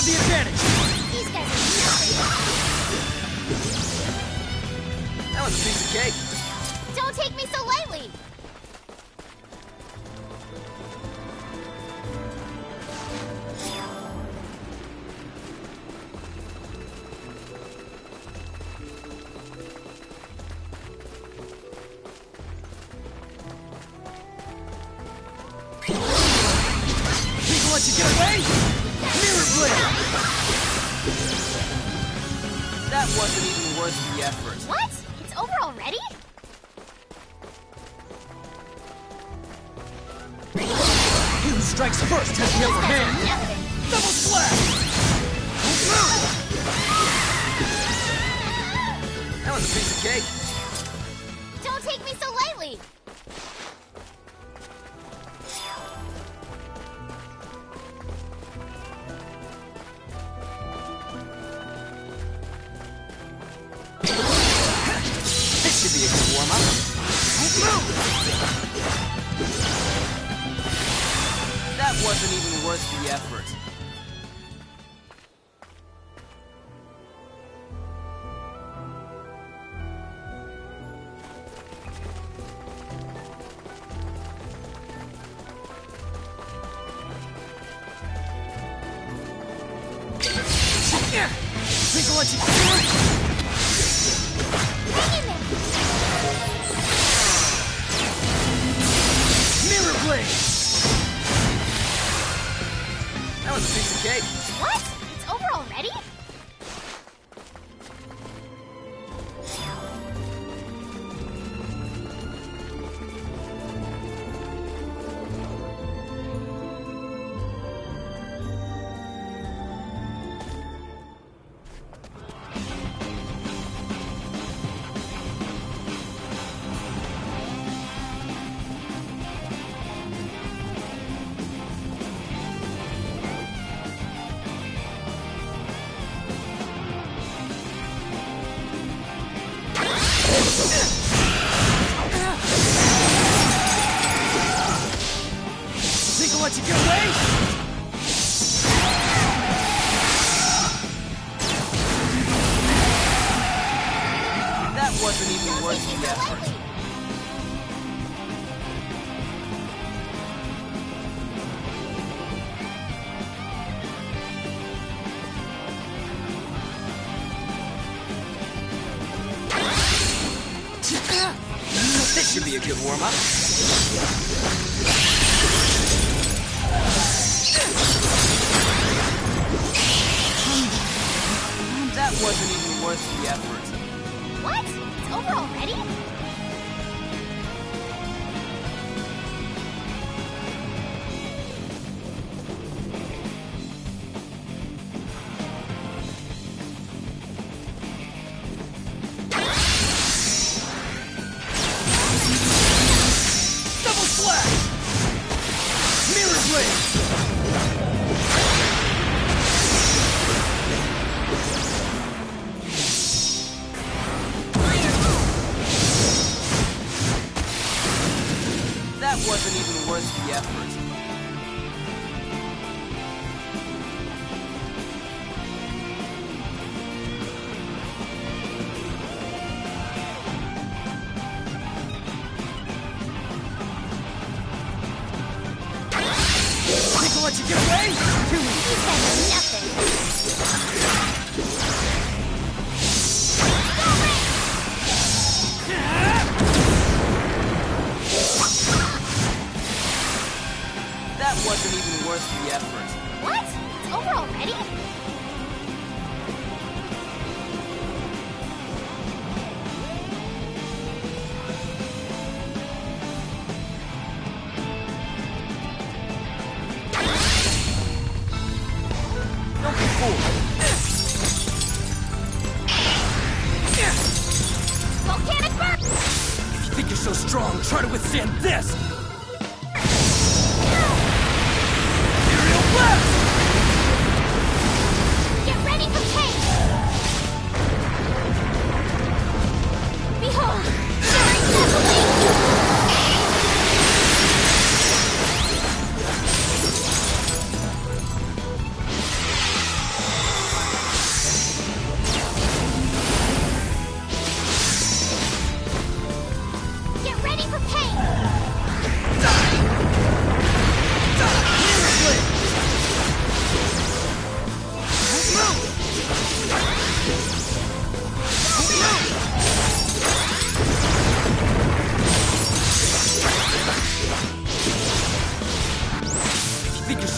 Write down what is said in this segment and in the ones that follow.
the advantage! These guys are nothing. That was a piece of cake. Don't take me so lightly! People let you get away? Mirror blade! That wasn't even worth the effort. What? It's over already? He who strikes first has the upper hand. Nothing. Double slash! That was a piece of cake. Don't take me so lightly! This should be a good warm-up. That wasn't even worth the effort. Think I'll let you Hang in there! Mirror blade! That was a piece of cake. What? It's over already? Think I'll let you get away? That wasn't even Don't worth take me the so effort. lightly! This should be a good warm-up. That wasn't even worth the effort. What? It's over already? Double slash! Mirror blade! That wasn't even worth the effort. Think I'll let you get away? Too easy. These guys are nothing. That wasn't even worth the effort. What? It's over already? Don't be fooled. Volcanic burn! If you think you're so strong, try to withstand this! Aerial blast! Get ready for tank! Behold! Shivering Gasoline!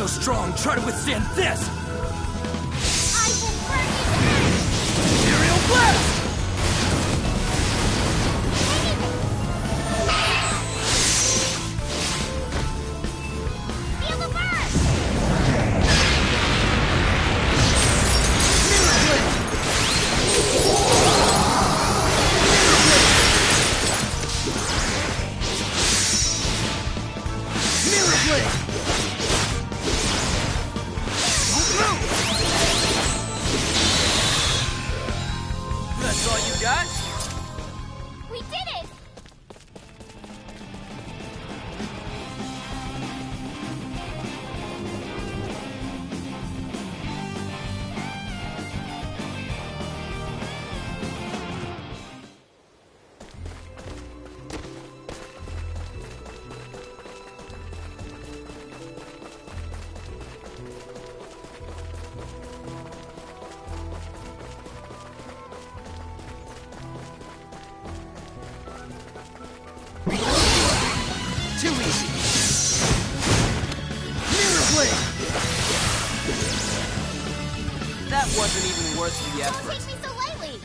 strong, try to withstand this! I will burn you to ash! Aerial blast! Feel the burn! Mirror blade! Mirror blade! That's all you got? We did it! Too easy. Mirror blade! That wasn't even worth the Don't effort. take me so lightly!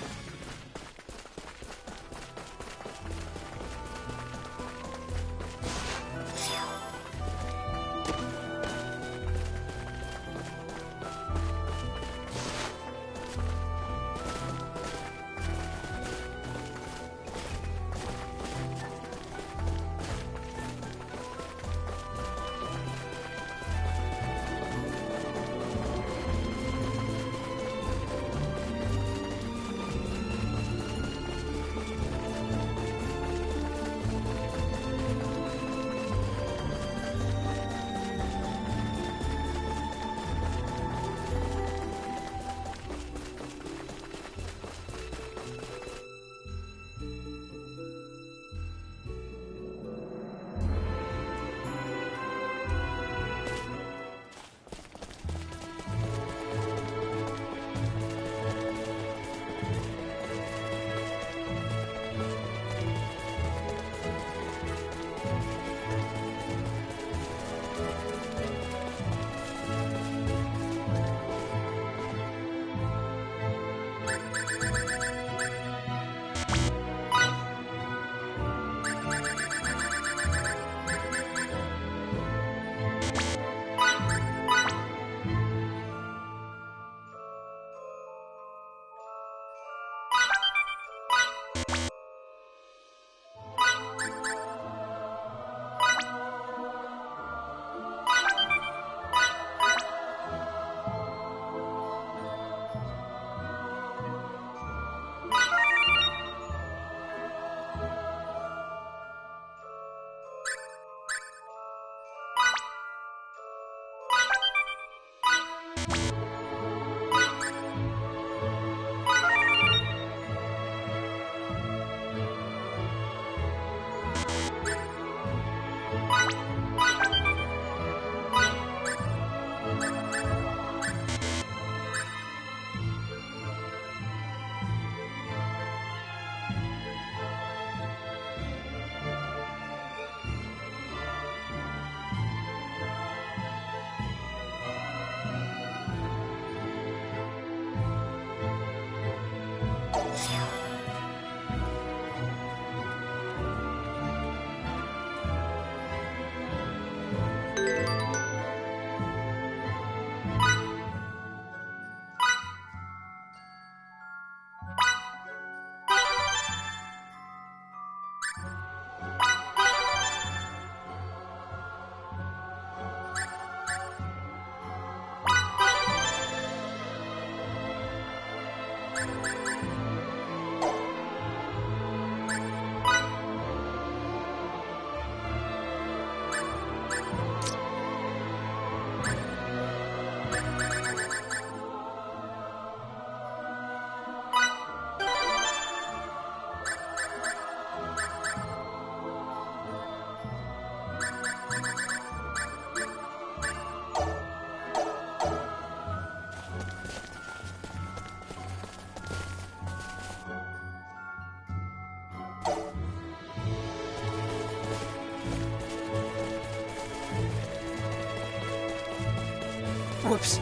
Whoops.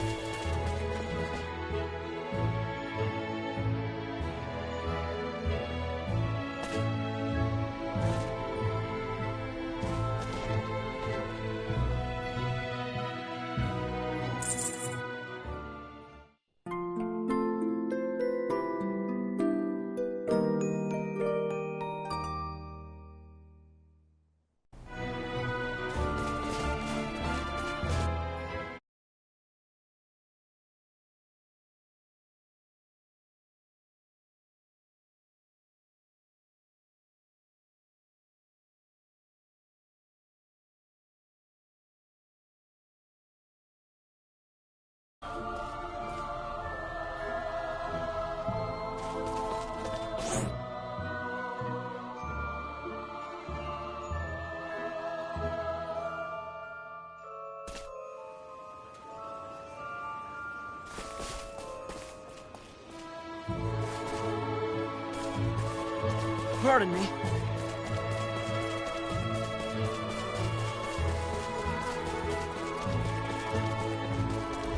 Pardon me.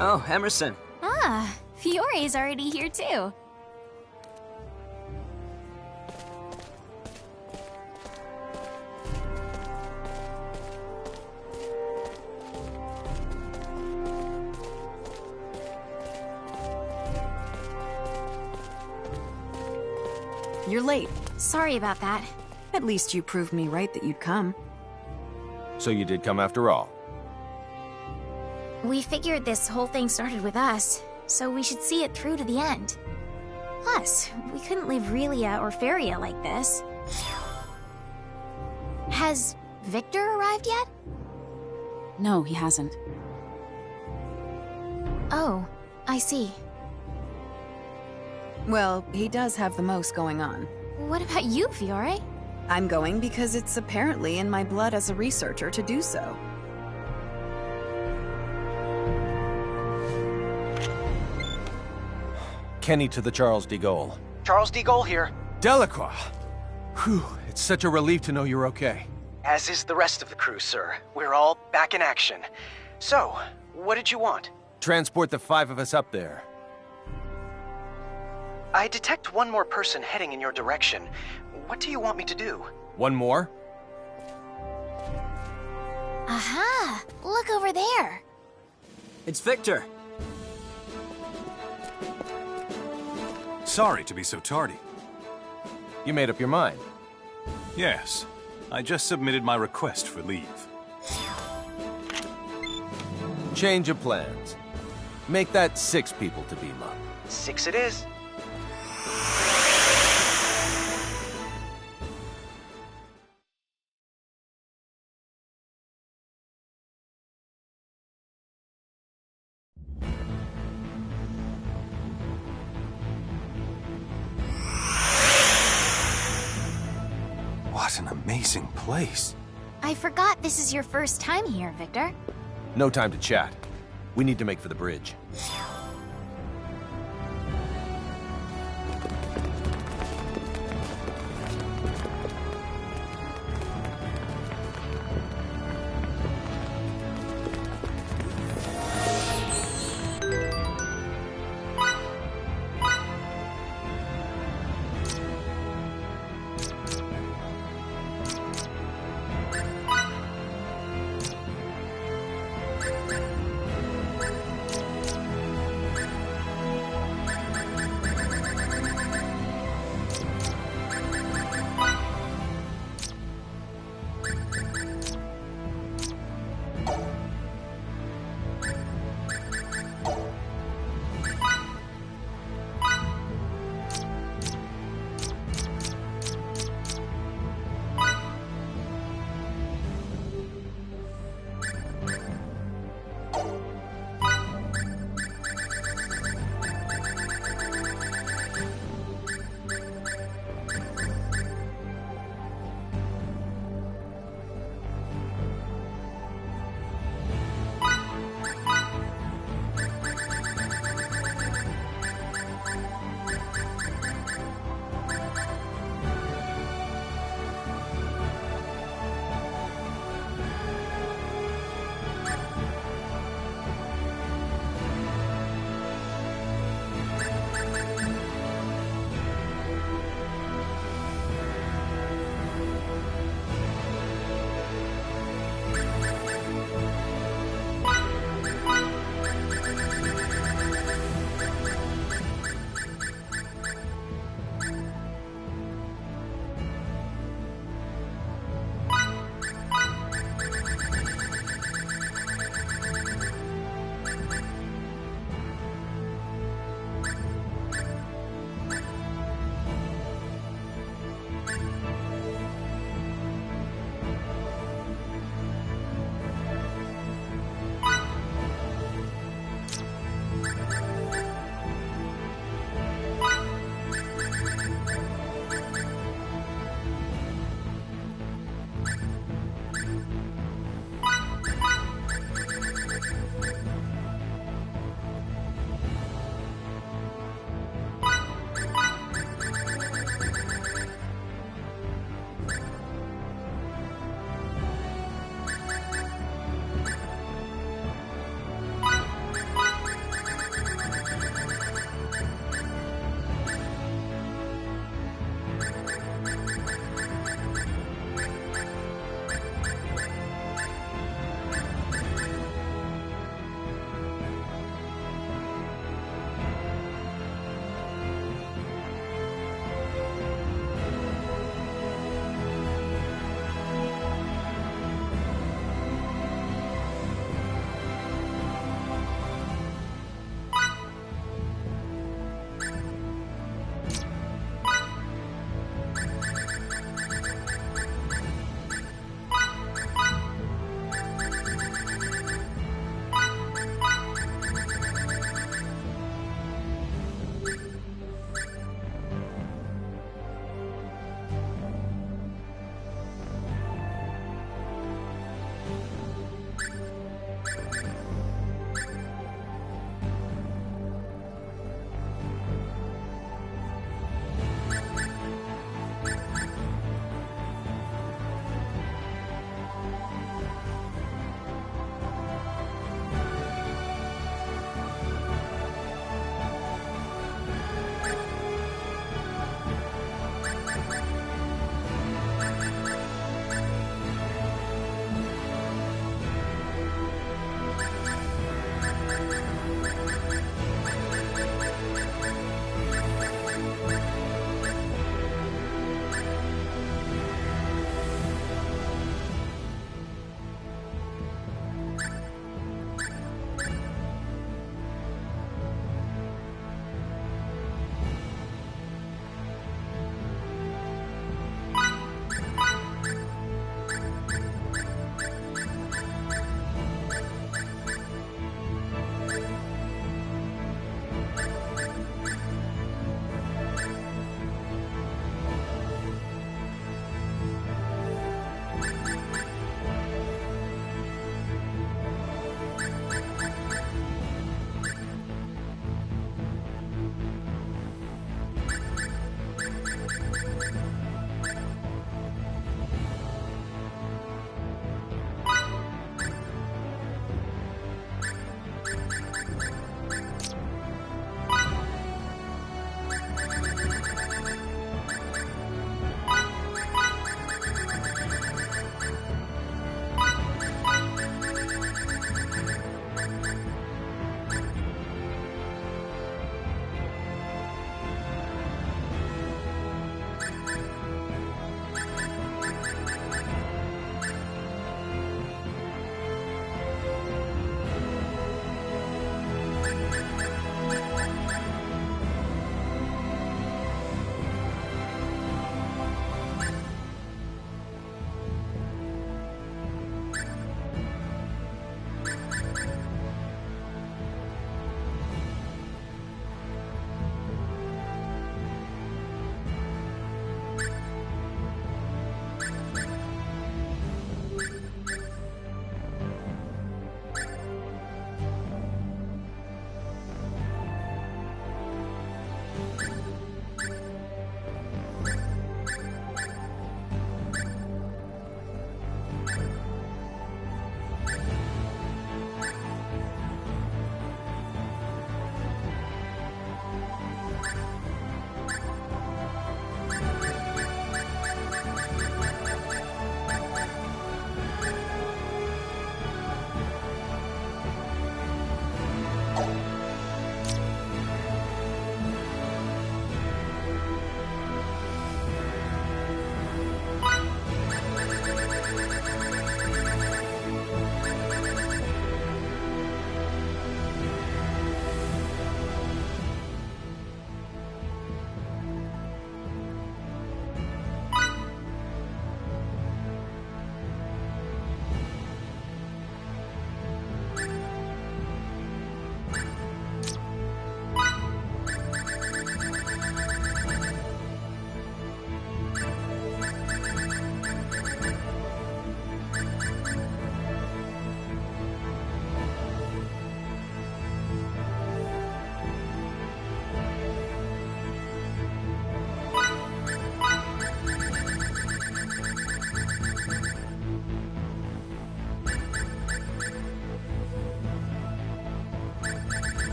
Oh, Emerson. Ah, Fiore's already here too. You're late. Sorry about that. At least you proved me right that you'd come. So you did come after all? We figured this whole thing started with us, so we should see it through to the end. Plus, we couldn't leave Relia or Feria like this. Has Victor arrived yet? No, he hasn't. Oh, I see. Well, he does have the most going on. What about you, Fiore? I'm going because it's apparently in my blood as a researcher to do so. Kenny to the Charles de Gaulle. Charles de Gaulle here, Delacroix! Whew, it's such a relief to know you're okay. as is the rest of the crew, sir. We're all back in action. So, what did you want? Transport the 5 of us up there. I detect one more person heading in your direction. What do you want me to do? One more? Aha! Look over there! It's Victor. Sorry to be so tardy. You made up your mind. Yes, I just submitted my request for leave. Change of plans. Make that 6 people to beam up. 6 it is. What an amazing place. I forgot this is your first time here, Victor. No time to chat. We need to make for the bridge.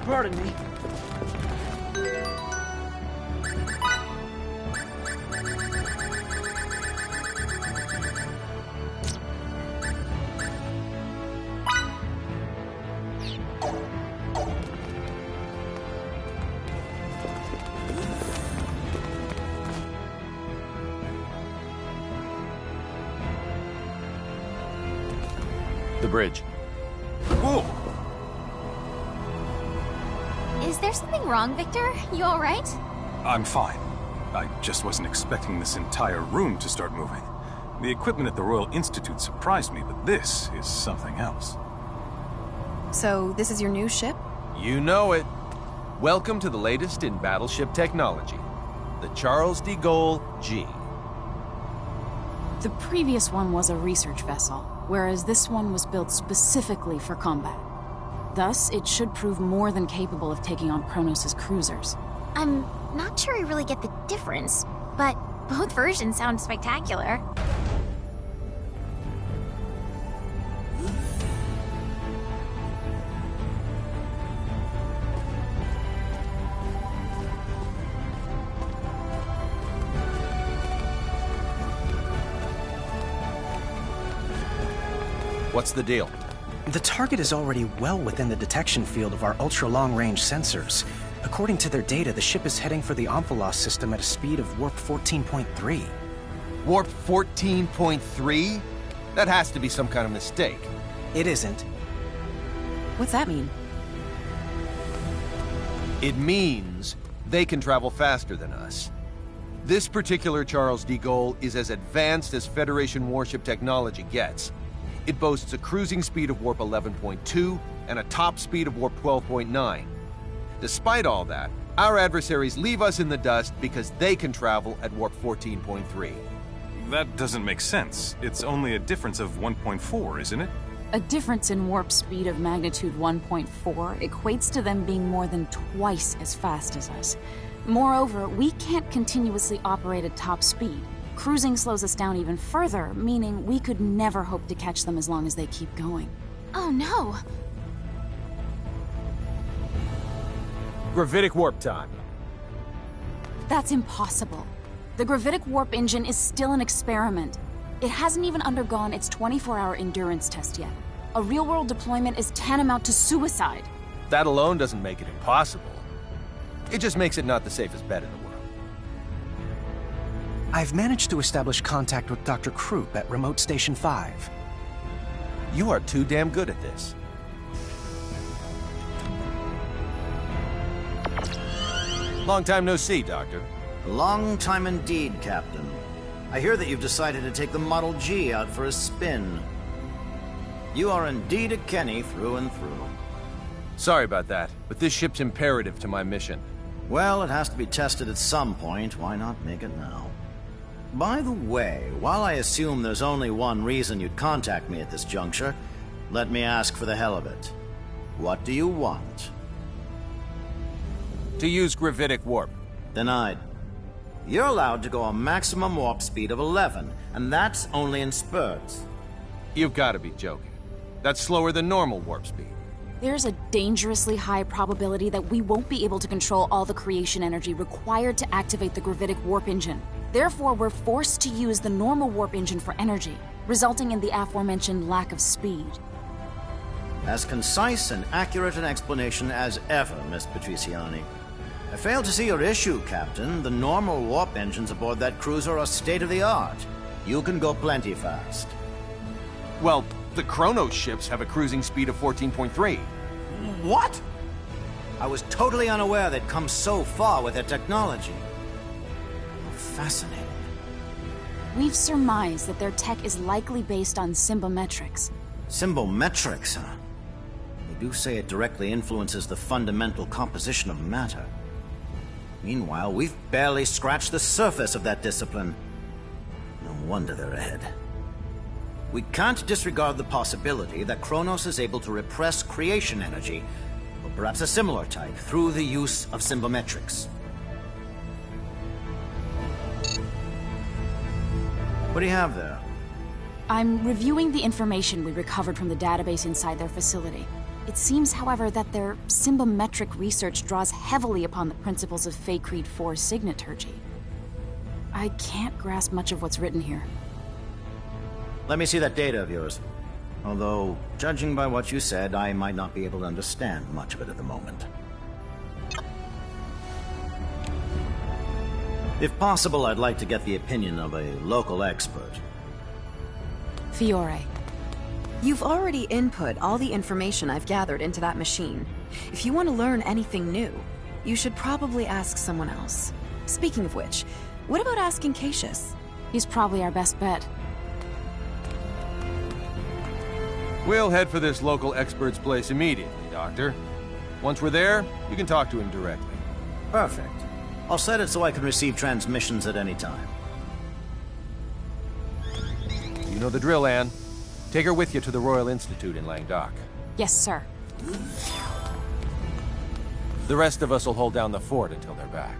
Pardon me. The bridge. Whoa! Is there something wrong, Victor? You alright? I'm fine. I just wasn't expecting this entire room to start moving. The equipment at the Royal Institute surprised me, but this is something else. So, this is your new ship? You know it. Welcome to the latest in battleship technology. The Charles de Gaulle G. The previous one was a research vessel, whereas this one was built specifically for combat. Thus, it should prove more than capable of taking on Kronos' cruisers. I'm not sure I really get the difference, but both versions sound spectacular. What's the deal? The target is already well within the detection field of our ultra-long-range sensors. According to their data, the ship is heading for the Omphalos system at a speed of warp 14.3. Warp 14.3? That has to be some kind of mistake. It isn't. What's that mean? It means they can travel faster than us. This particular Charles de Gaulle is as advanced as Federation warship technology gets. It boasts a cruising speed of warp 11.2 and a top speed of warp 12.9. Despite all that, our adversaries leave us in the dust because they can travel at warp 14.3. That doesn't make sense. It's only a difference of 1.4, isn't it? A difference in warp speed of magnitude 1.4 equates to them being more than twice as fast as us. Moreover, we can't continuously operate at top speed. Cruising slows us down even further, meaning we could never hope to catch them as long as they keep going. Oh no! Gravitic warp time. That's impossible. The gravitic warp engine is still an experiment. It hasn't even undergone its 24-hour endurance test yet. A real-world deployment is tantamount to suicide. That alone doesn't make it impossible. It just makes it not the safest bet in the world. I've managed to establish contact with Dr. Krupp at Remote Station 5. You are too damn good at this. Long time no see, Doctor. Long time indeed, Captain. I hear that you've decided to take the Model G out for a spin. You are indeed a Kenny through and through. Sorry about that, but this ship's imperative to my mission. Well, it has to be tested at some point. Why not make it now? By the way, while I assume there's only one reason you'd contact me at this juncture, let me ask for the hell of it. What do you want? To use gravitic warp. Denied. You're allowed to go a maximum warp speed of 11, and that's only in spurts. You've got to be joking. That's slower than normal warp speed. There's a dangerously high probability that we won't be able to control all the creation energy required to activate the gravitic warp engine. Therefore, we're forced to use the normal warp engine for energy, resulting in the aforementioned lack of speed. As concise and accurate an explanation as ever, Miss Patriciani. I fail to see your issue, Captain. The normal warp engines aboard that cruiser are state-of-the-art. You can go plenty fast. Well, the Kronos ships have a cruising speed of 14.3. What? I was totally unaware they'd come so far with their technology. Fascinating. We've surmised that their tech is likely based on symbometrics. Symbometrics, huh? They do say it directly influences the fundamental composition of matter. Meanwhile, we've barely scratched the surface of that discipline. No wonder they're ahead. We can't disregard the possibility that Kronos is able to repress creation energy, or perhaps a similar type, through the use of symbometrics. What do you have there? I'm reviewing the information we recovered from the database inside their facility. It seems, however, that their symbometric research draws heavily upon the principles of Fey Creed 4's signaturgy. I can't grasp much of what's written here. Let me see that data of yours. Although, judging by what you said, I might not be able to understand much of it at the moment. If possible, I'd like to get the opinion of a local expert. Fiore. You've already input all the information I've gathered into that machine. If you want to learn anything new, you should probably ask someone else. Speaking of which, what about asking Cassius? He's probably our best bet. We'll head for this local expert's place immediately, Doctor. Once we're there, you can talk to him directly. Perfect. I'll set it so I can receive transmissions at any time. You know the drill, Anne. Take her with you to the Royal Institute in Langdok. Yes, sir. The rest of us will hold down the fort until they're back.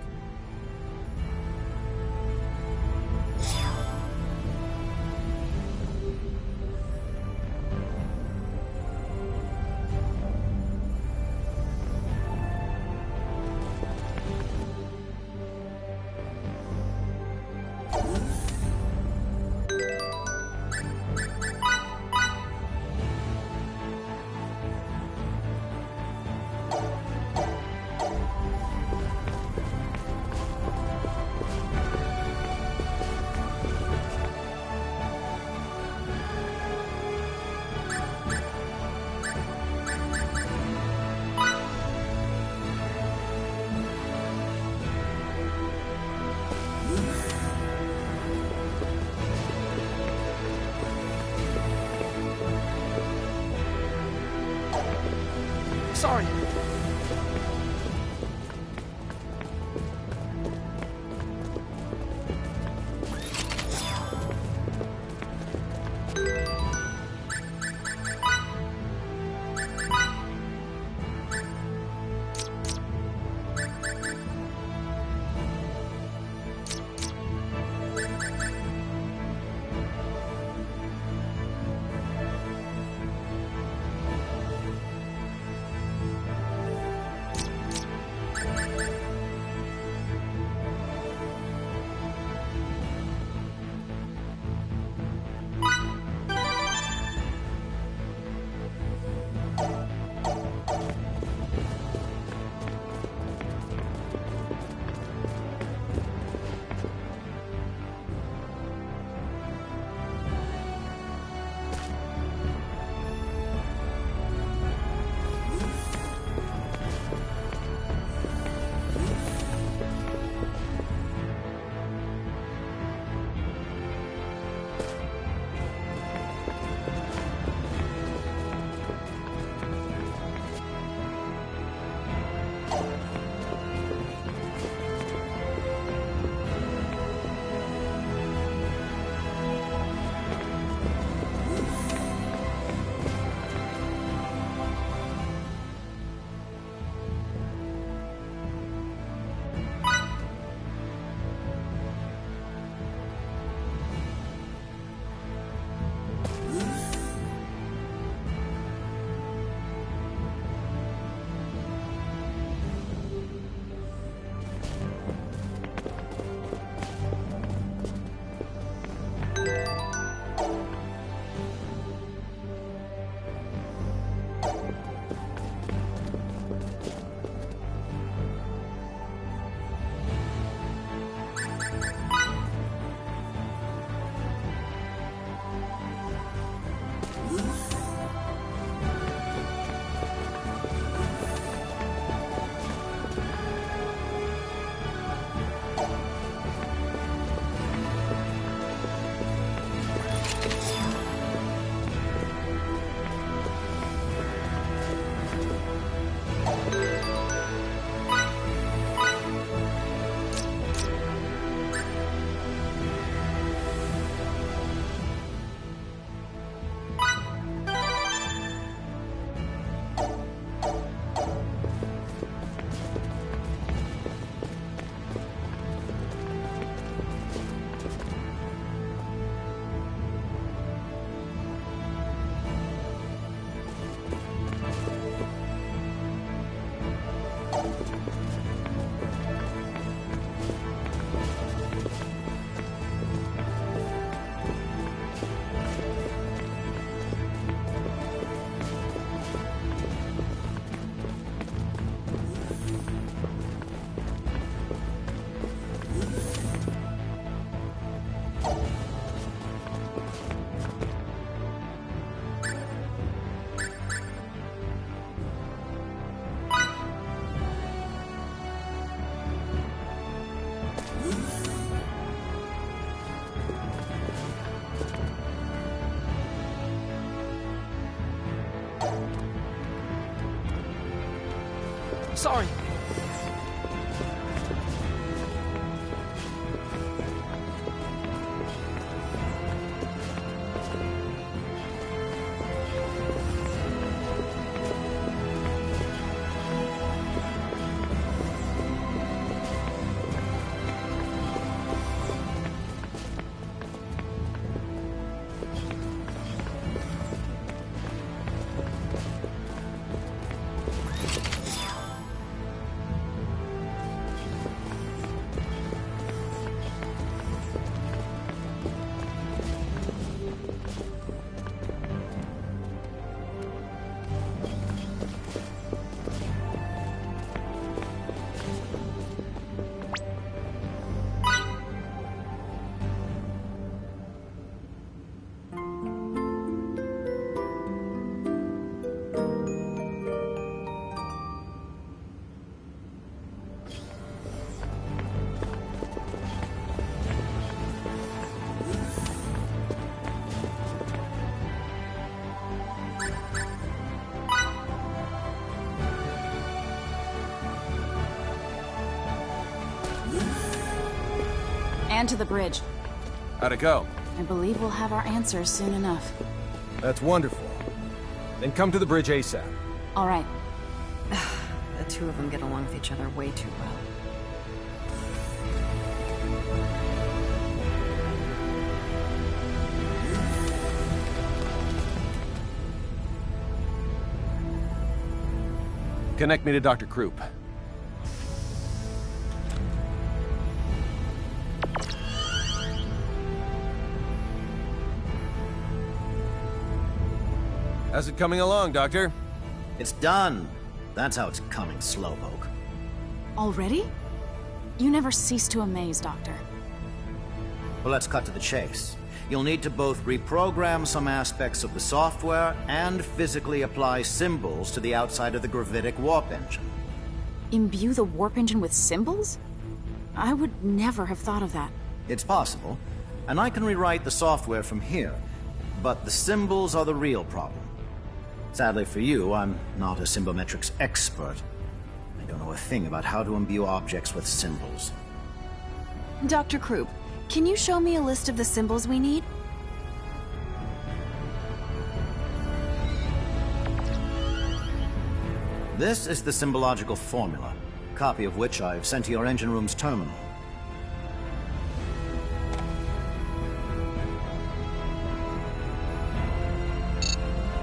Sorry. Sorry. And to the bridge. How'd it go? I believe we'll have our answers soon enough. That's wonderful. Then come to the bridge ASAP. All right. The two of them get along with each other way too well. Connect me to Dr. Krupp. How's it coming along, Doctor? It's done. That's how it's coming, Slowpoke. Already? You never cease to amaze, Doctor. Well, let's cut to the chase. You'll need to both reprogram some aspects of the software and physically apply symbols to the outside of the gravitic warp engine. Imbue the warp engine with symbols? I would never have thought of that. It's possible, and I can rewrite the software from here, but the symbols are the real problem. Sadly for you, I'm not a symbometrics expert. I don't know a thing about how to imbue objects with symbols. Dr. Krupp, can you show me a list of the symbols we need? This is the symbological formula, a copy of which I've sent to your engine room's terminal.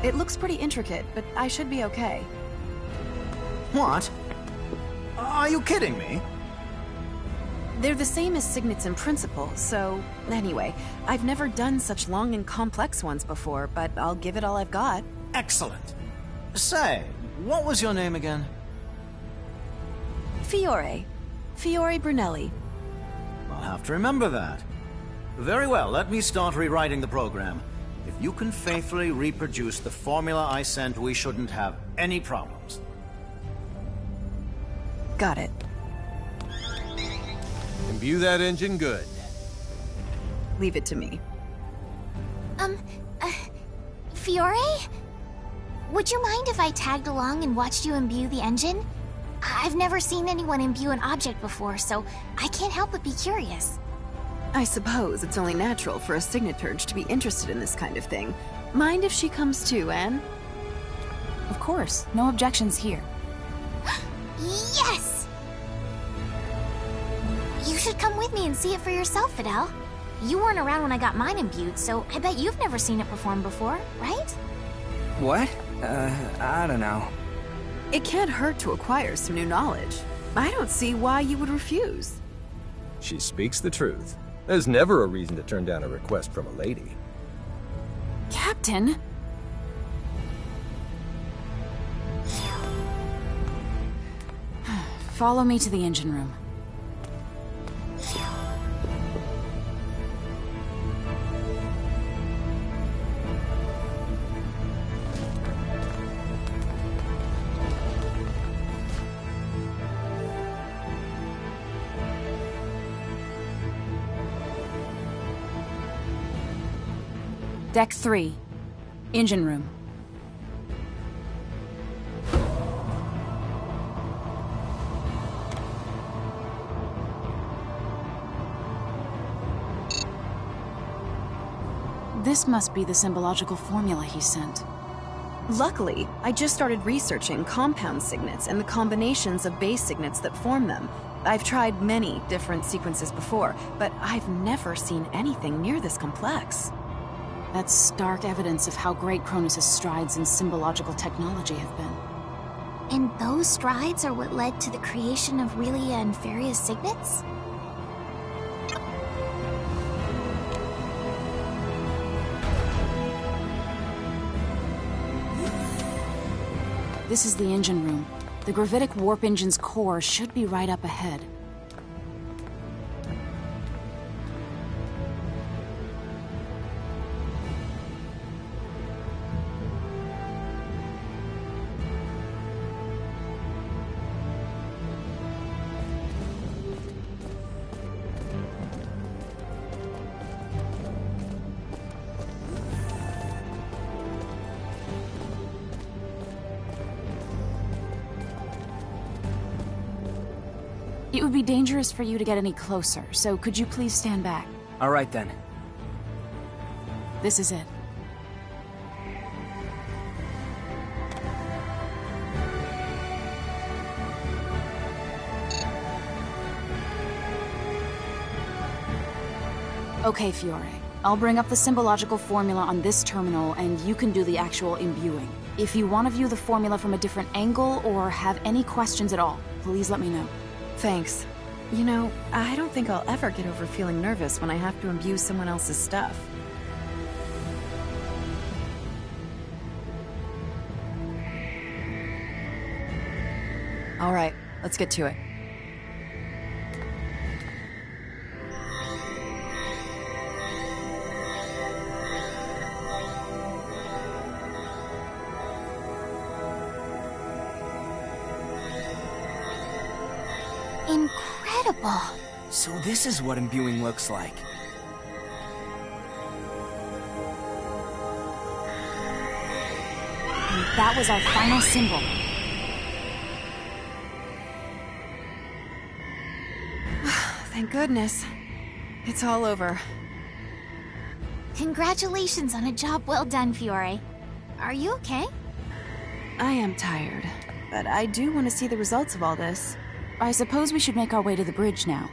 It looks pretty intricate, but I should be okay. What? Are you kidding me? They're the same as signets in principle, so... Anyway, I've never done such long and complex ones before, but I'll give it all I've got. Excellent. Say, what was your name again? Fiore. Fiore Brunelli. I'll have to remember that. Very well, let me start rewriting the program. If you can faithfully reproduce the formula I sent, we shouldn't have any problems. Got it. Imbue that engine good. Leave it to me. Fiore? Would you mind if I tagged along and watched you imbue the engine? I've never seen anyone imbue an object before, so I can't help but be curious. I suppose it's only natural for a signaturge to be interested in this kind of thing. Mind if she comes too, Anne? Of course. No objections here. Yes! You should come with me and see it for yourself, Fidel. You weren't around when I got mine imbued, so I bet you've never seen it perform before, right? What? I don't know. It can't hurt to acquire some new knowledge. I don't see why you would refuse. She speaks the truth. There's never a reason to turn down a request from a lady. Captain? Follow me to the engine room. Deck 3. Engine room. This must be the symbological formula he sent. Luckily, I just started researching compound signets and the combinations of base signets that form them. I've tried many different sequences before, but I've never seen anything near this complex. That's stark evidence of how great Cronus' strides in symbological technology have been. And those strides are what led to the creation of Relia and Faria's signets? This is the engine room. The gravitic warp engine's core should be right up ahead. It would be dangerous for you to get any closer, so could you please stand back? All right then. This is it. Okay, Fiore. I'll bring up the symbological formula on this terminal, and you can do the actual imbuing. If you want to view the formula from a different angle or have any questions at all, please let me know. Thanks. You know, I don't think I'll ever get over feeling nervous when I have to imbue someone else's stuff. All right, let's get to it. Incredible! So this is what imbuing looks like. And that was our final symbol. Thank goodness. It's all over. Congratulations on a job well done, Fiore. Are you okay? I am tired, but I do want to see the results of all this. I suppose we should make our way to the bridge now.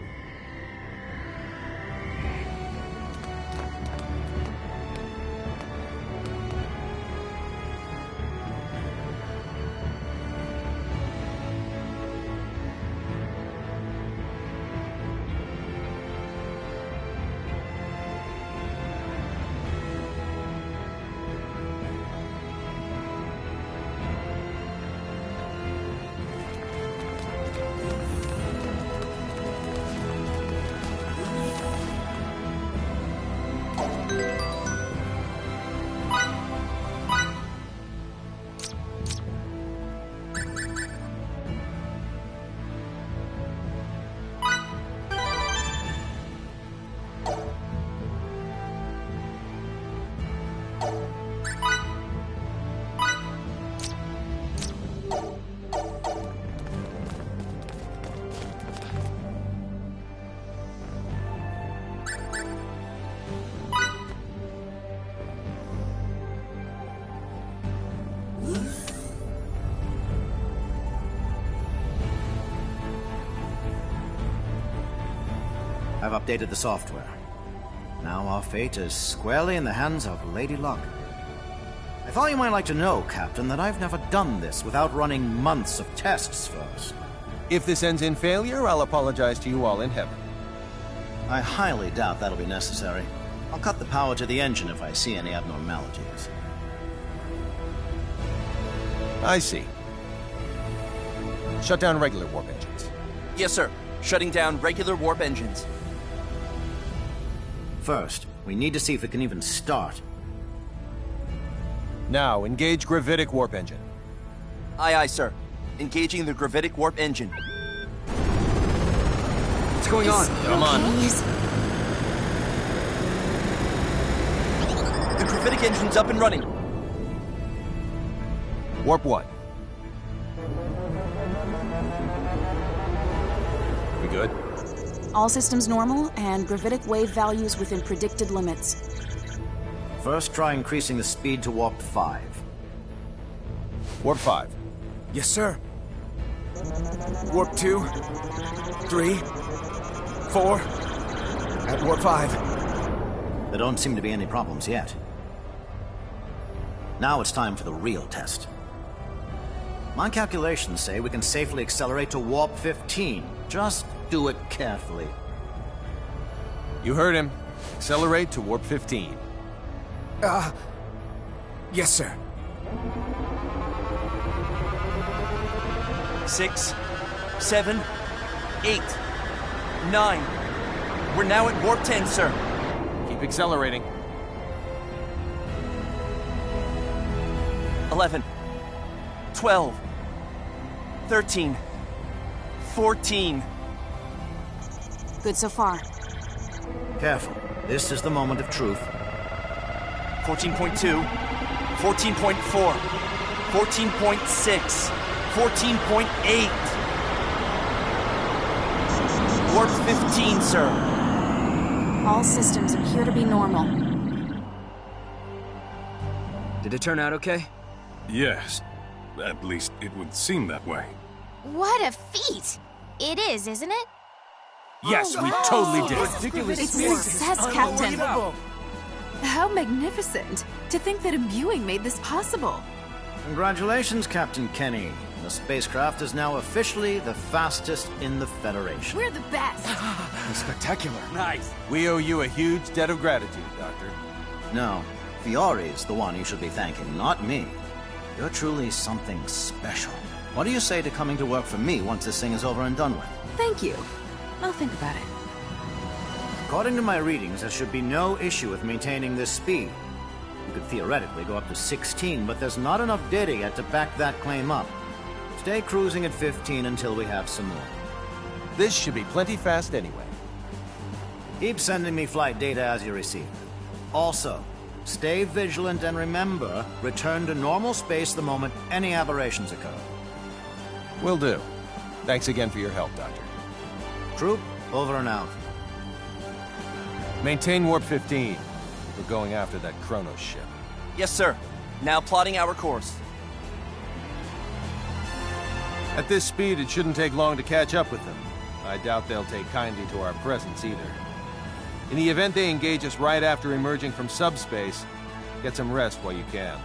I've updated the software. Now our fate is squarely in the hands of Lady Luck. I thought you might like to know, Captain, that I've never done this without running months of tests first. If this ends in failure, I'll apologize to you all in heaven. I highly doubt that'll be necessary. I'll cut the power to the engine if I see any abnormalities. I see. Shut down regular warp engines. Yes, sir. Shutting down regular warp engines. First, we need to see if it can even start. Now, engage gravitic warp engine. Aye, aye, sir. Engaging the gravitic warp engine. What's going on? Come on. The gravitic engine's up and running. Warp 1. We good? All systems normal, and gravitic wave values within predicted limits. First, try increasing the speed to warp 5. Warp 5. Yes, sir. Warp 2, 3, 4. At warp 5. There don't seem to be any problems yet. Now it's time for the real test. My calculations say we can safely accelerate to warp 15. Just do it carefully. You heard him. Accelerate to warp 15. Yes, sir. 6, 7, 8, 9. We're now at warp 10, sir. Keep accelerating. 11, 12, 13, 14. Good so far. Careful. This is the moment of truth. 14.2, 14.4, 14.6, 14.8. Warp 15, sir. All systems appear to be normal. Did it turn out okay? Yes. At least it would seem that way. What a feat! It is, isn't it? Yes, we totally did. It's success, Captain. How magnificent! To think that imbuing made this possible. Congratulations, Captain Kenny. The spacecraft is now officially the fastest in the Federation. We're the best! Spectacular. Nice. We owe you a huge debt of gratitude, Doctor. No, Fiore's the one you should be thanking, not me. You're truly something special. What do you say to coming to work for me once this thing is over and done with? Thank you. I'll think about it. According to my readings, there should be no issue with maintaining this speed. You could theoretically go up to 16, but there's not enough data yet to back that claim up. Stay cruising at 15 until we have some more. This should be plenty fast anyway. Keep sending me flight data as you receive it. Also, stay vigilant and remember, return to normal space the moment any aberrations occur. Will do. Thanks again for your help, Doctor. Troop, over and out. Maintain warp 15. We're going after that Kronos ship. Yes, sir. Now plotting our course. At this speed, it shouldn't take long to catch up with them. I doubt they'll take kindly to our presence either. In the event they engage us right after emerging from subspace, get some rest while you can.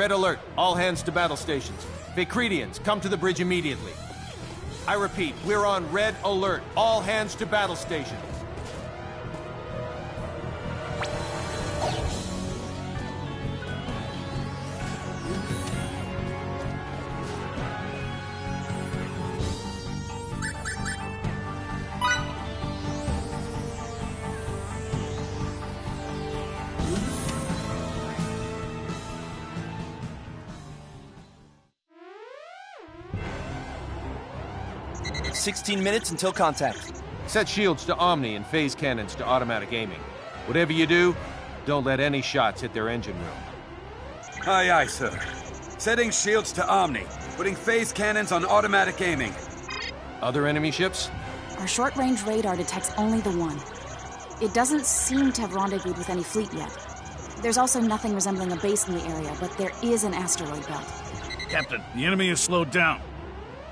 Red alert. All hands to battle stations. Vacridians, come to the bridge immediately. I repeat, we're on red alert. All hands to battle stations. "16 minutes until contact." Set shields to Omni and phase cannons to automatic aiming. Whatever you do, don't let any shots hit their engine room. Aye, aye, sir. Setting shields to Omni. Putting phase cannons on automatic aiming. Other enemy ships? Our short-range radar detects only the one. It doesn't seem to have rendezvoused with any fleet yet. There's also nothing resembling a base in the area, but there is an asteroid belt. Captain, the enemy is slowed down.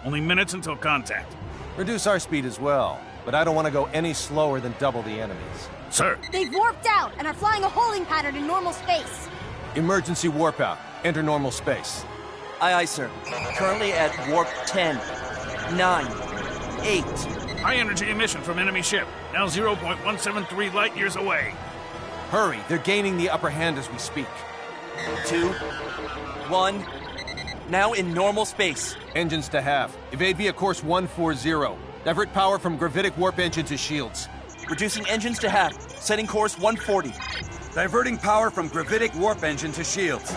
Only minutes until contact. Reduce our speed as well, but I don't want to go any slower than double the enemy's. Sir. They've warped out and are flying a holding pattern in normal space. Emergency warp out. Enter normal space. Aye, aye, sir. Currently at warp 10, 9, 8. High energy emission from enemy ship. Now 0.173 light years away. Hurry, they're gaining the upper hand as we speak. 2, 1. Now in normal space. Engines to half. Evade via course 140. Divert power from gravitic warp engine to shields. Reducing engines to half. Setting course 140. Diverting power from gravitic warp engine to shields.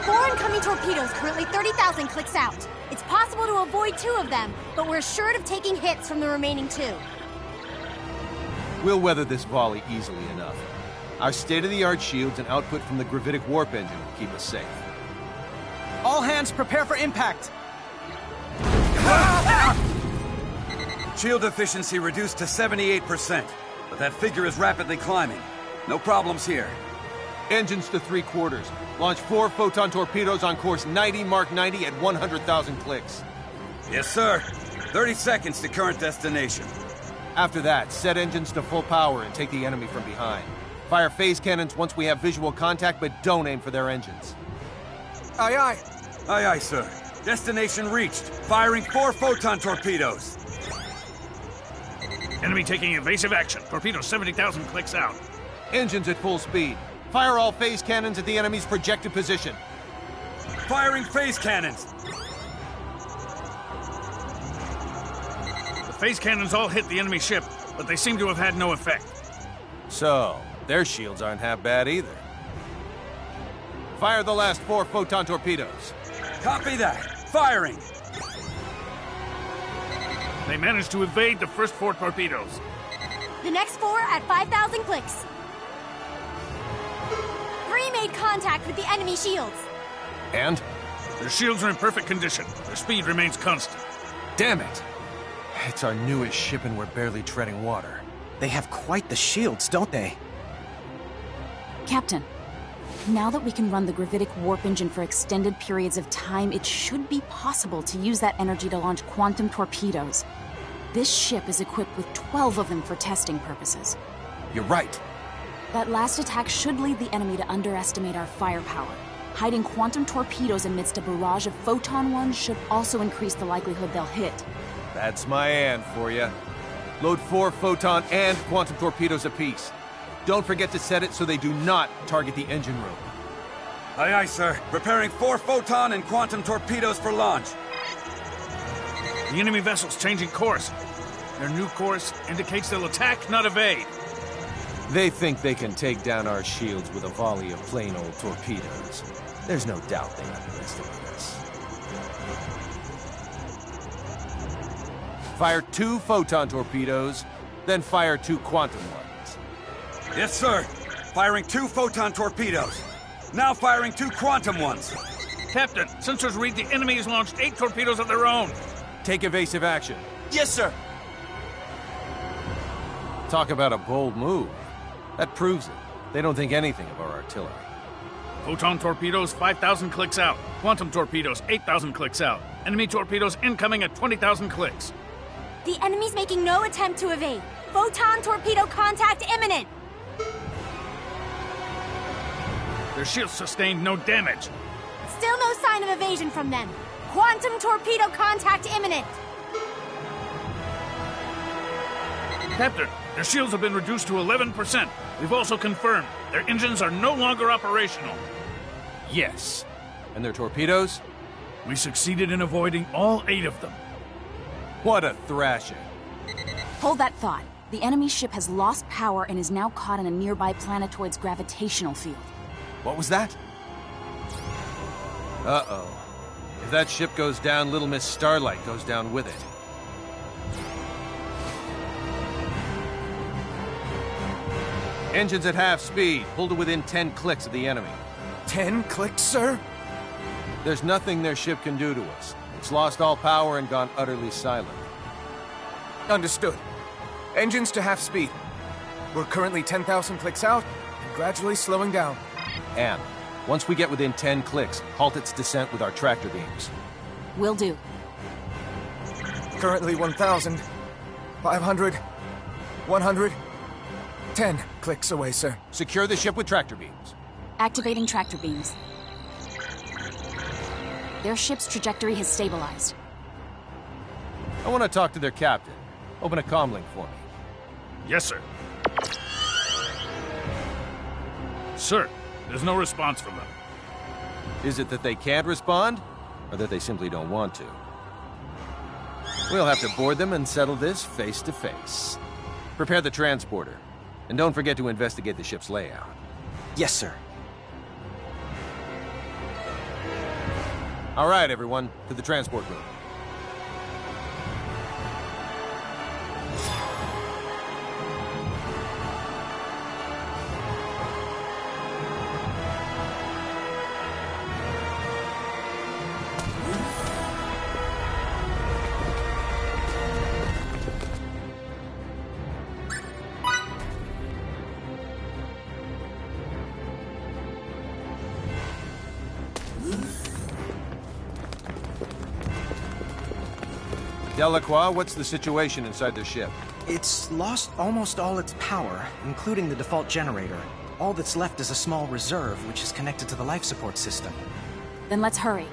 4 incoming torpedoes, currently 30,000 clicks out. It's possible to avoid 2 of them, but we're assured of taking hits from the remaining 2. We'll weather this volley easily enough. Our state-of-the-art shields and output from the gravitic warp engine will keep us safe. All hands prepare for impact! Shield efficiency reduced to 78%, but that figure is rapidly climbing. No problems here. Engines to 3/4. Launch 4 photon torpedoes on course 90 Mark 90 at 100,000 clicks. Yes, sir. 30 seconds to current destination. After that, set engines to full power and take the enemy from behind. Fire phase cannons once we have visual contact, but don't aim for their engines. Aye, aye. Aye, aye, sir. Destination reached. Firing 4 photon torpedoes. Enemy taking evasive action. Torpedo 70,000 clicks out. Engines at full speed. Fire all phase cannons at the enemy's projected position. Firing phase cannons. The phase cannons all hit the enemy ship, but they seem to have had no effect. So, their shields aren't half bad either. Fire the last 4 photon torpedoes. Copy that. Firing. They managed to evade the first 4 torpedoes. The next 4 at 5,000 clicks. 3 made contact with the enemy shields. And? Their shields are in perfect condition. Their speed remains constant. Damn it! It's our newest ship and we're barely treading water. They have quite the shields, don't they? Captain, now that we can run the gravitic warp engine for extended periods of time, it should be possible to use that energy to launch quantum torpedoes. This ship is equipped with 12 of them for testing purposes. You're right. That last attack should lead the enemy to underestimate our firepower. Hiding quantum torpedoes amidst a barrage of photon ones should also increase the likelihood they'll hit. That's my and for you. Load 4 photon and quantum torpedoes apiece. Don't forget to set it so they do not target the engine room. Aye, aye, sir. Preparing 4 photon and quantum torpedoes for launch. The enemy vessel's changing course. Their new course indicates they'll attack, not evade. They think they can take down our shields with a volley of plain old torpedoes. There's no doubt they underestimate us. Fire 2 photon torpedoes, then fire 2 quantum ones. Yes, sir. Firing 2 photon torpedoes. Now firing 2 quantum ones. Captain, sensors read the enemy has launched 8 torpedoes of their own. Take evasive action. Yes, sir. Talk about a bold move. That proves it. They don't think anything of our artillery. Photon torpedoes 5,000 clicks out. Quantum torpedoes 8,000 clicks out. Enemy torpedoes incoming at 20,000 clicks. The enemy's making no attempt to evade. Photon torpedo contact imminent. Their shields sustained no damage. If Still no sign of evasion from them. Quantum torpedo contact imminent. Captain, their shields have been reduced to 11%. We've also confirmed their engines are no longer operational. Yes. And their torpedoes? We succeeded in avoiding all 8 of them. What a thrashing. Hold that thought. The enemy ship has lost power and is now caught in a nearby planetoid's gravitational field. What was that? Uh-oh. If that ship goes down, Little Miss Starlight goes down with it. Engines at half speed. Pull to within 10 clicks of the enemy. 10 clicks, sir? There's nothing their ship can do to us. It's lost all power and gone utterly silent. Understood. Engines to half speed. We're currently 10,000 clicks out and gradually slowing down. And once we get within 10 clicks, halt its descent with our tractor beams. Will do. Currently 1,000, 500, 100, 10 clicks away, sir. Secure the ship with tractor beams. Activating tractor beams. Their ship's trajectory has stabilized. I want to talk to their captain. Open a comlink for me. Yes, sir. Sir, there's no response from them. Is it that they can't respond, or that they simply don't want to? We'll have to board them and settle this face to face. Prepare the transporter, and don't forget to investigate the ship's layout. Yes, sir. All right, everyone, to the transport room. Delacroix, what's the situation inside their ship? It's lost almost all its power, including the default generator. All that's left is a small reserve, which is connected to the life support system. Then let's hurry.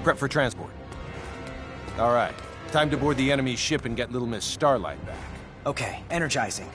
Prep for transport. All right. Time to board the enemy's ship and get Little Miss Starlight back. Okay, energizing.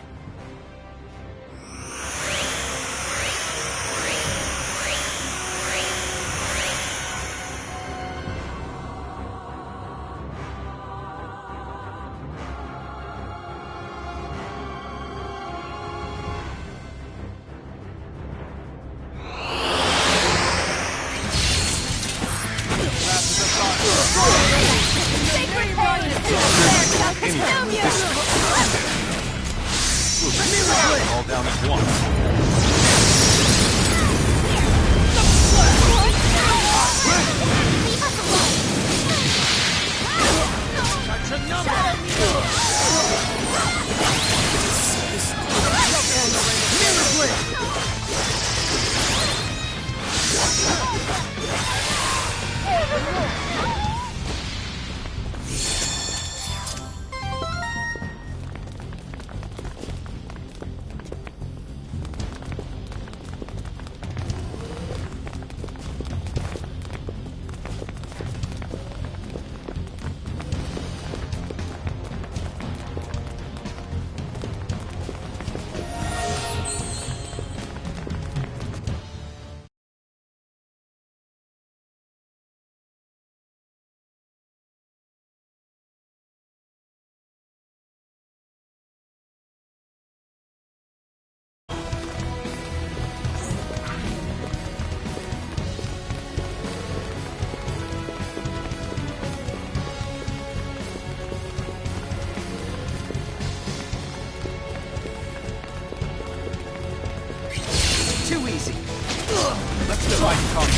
Let's divide and conquer.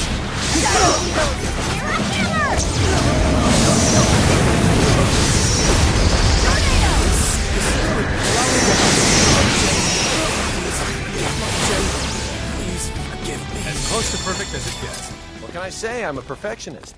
Please forgive me. As close to perfect as it gets. What can I say? I'm a perfectionist.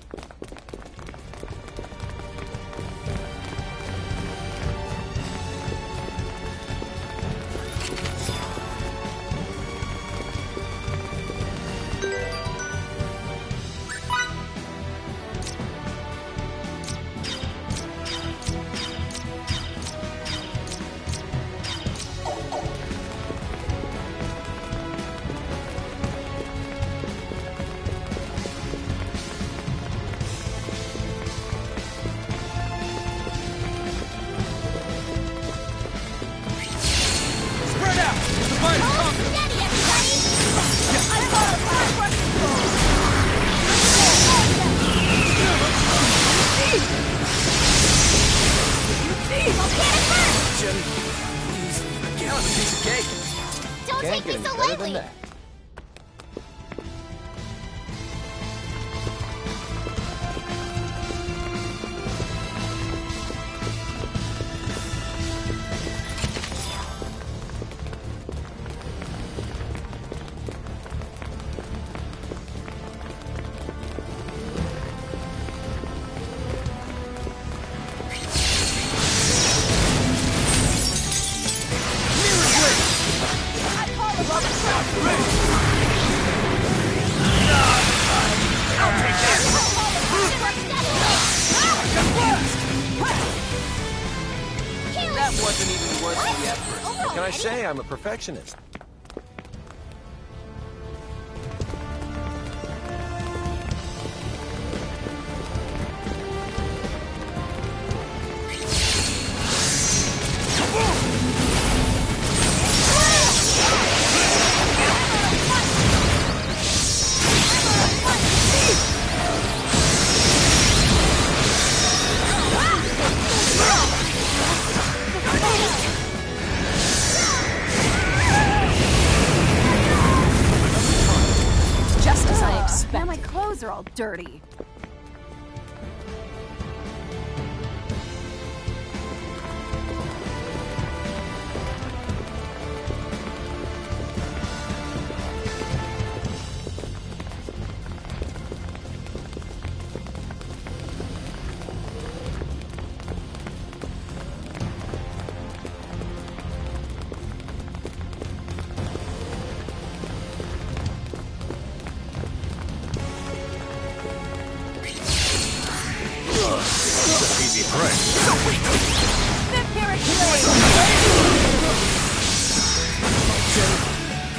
Don't take me so lightly! That wasn't even worth the effort. What can I say? I'm a perfectionist. Just as I expected. Now my clothes are all dirty. Easy prey.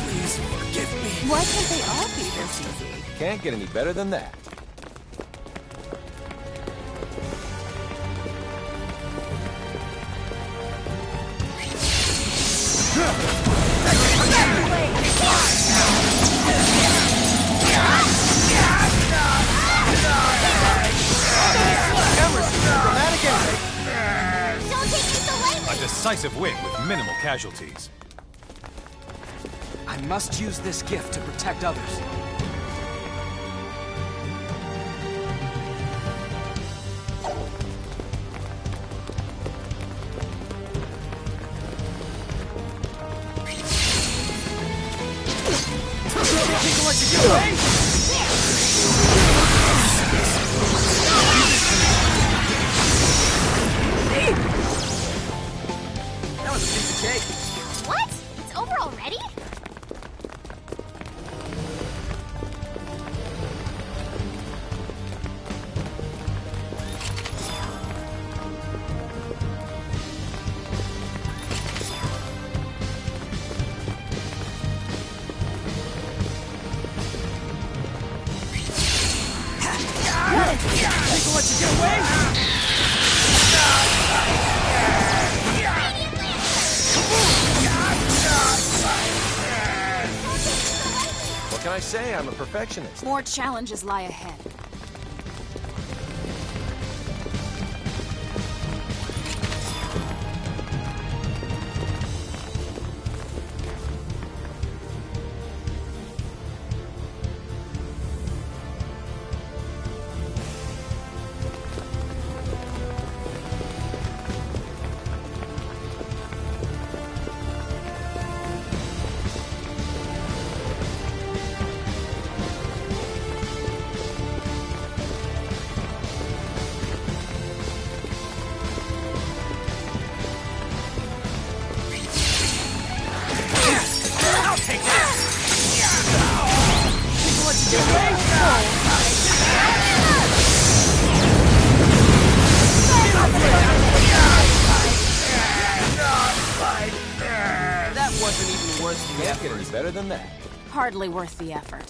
Please forgive me. Why can't they all be this easy? Can't get any better than that. Don't take me so lightly! A decisive win with minimal casualties. I must use this gift to protect others. People like to get away! That was a piece of cake. What? It's over already? People let you get away! What can I say? I'm a perfectionist. More challenges lie ahead. worth the Can't get effort. any better than that. Hardly worth the effort.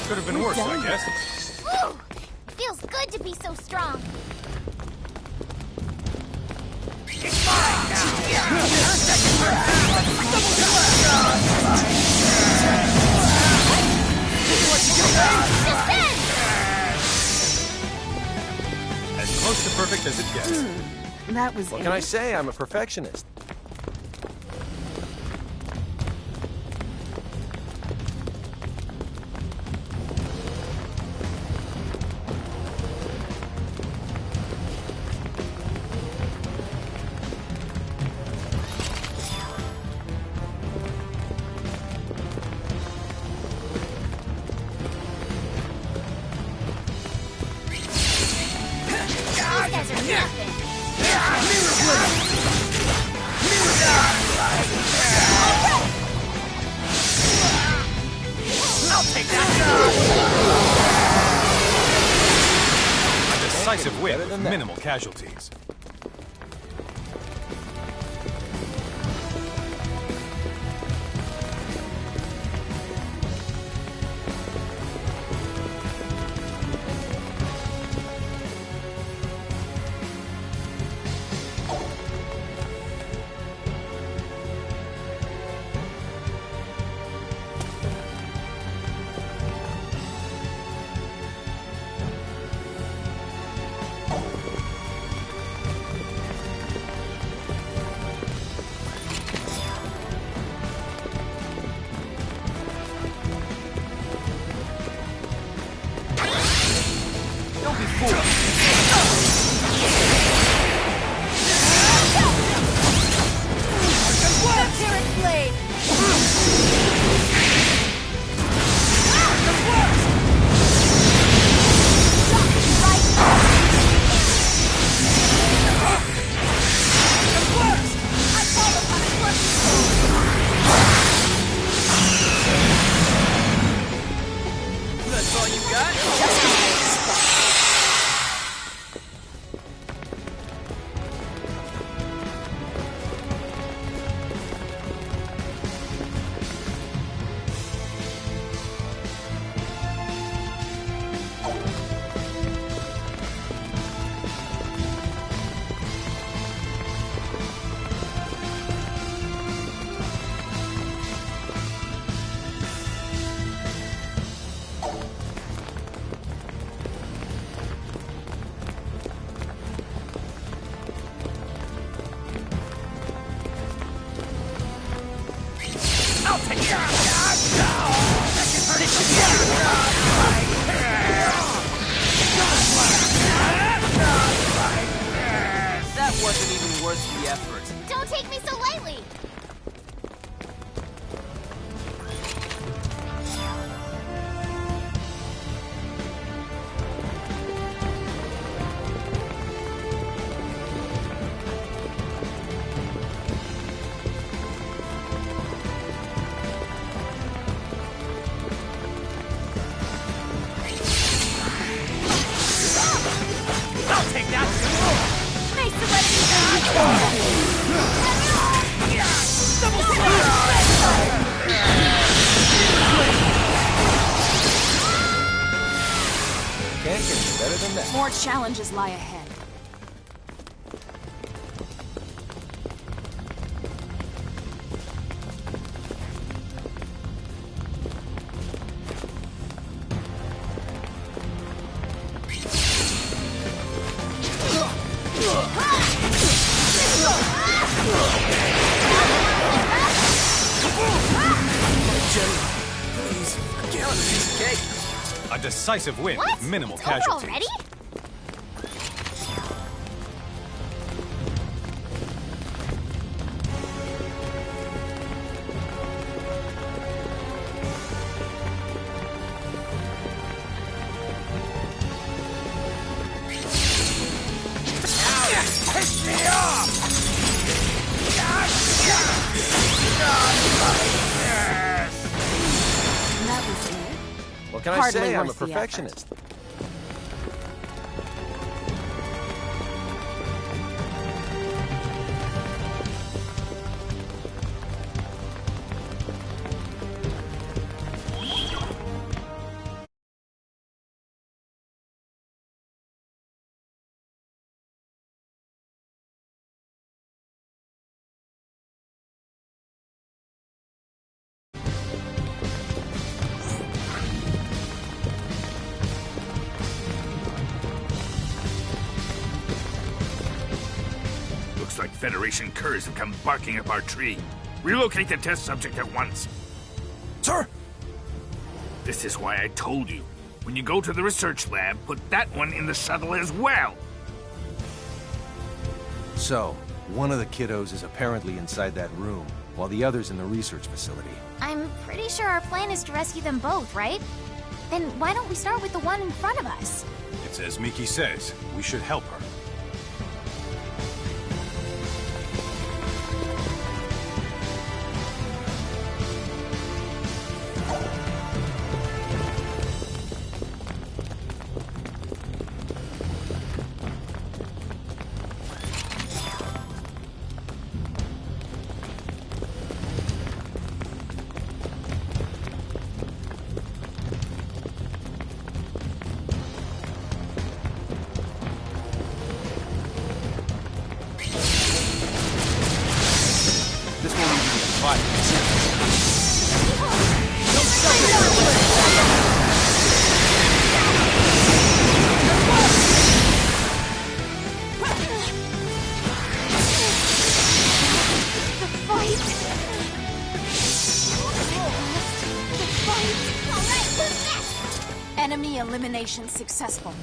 Could have been worse, I guess. Woo! Feels good to be so strong. As close to perfect as it gets. That was What can I say? I'm a perfectionist. These guys are nothing. A decisive win with minimal casualties. Don't be fooled. Terran blade! That's all you got? That wasn't even worth the effort. Don't take me so lightly. Can't get any better than that. More challenges lie ahead. A decisive win What? with minimal It's casualties. over already? What can I Hardly say? I'm a worth the perfectionist. Looks like Federation curs have come barking up our tree. Relocate the test subject at once. Sir! This is why I told you. When you go to the research lab, put that one in the shuttle as well. So, one of the kiddos is apparently inside that room, while the other's in the research facility. I'm pretty sure our plan is to rescue them both, right? Then why don't we start with the one in front of us? It's as Miki says, we should help her. This will leave you in 5 minutes. Enemy elimination successful.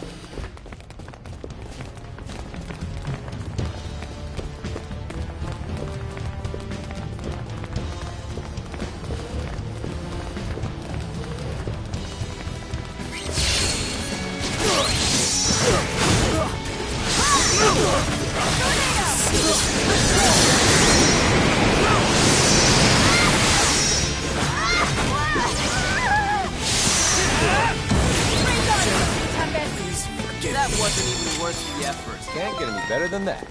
That wasn't even worth the effort. Can't get any better than that.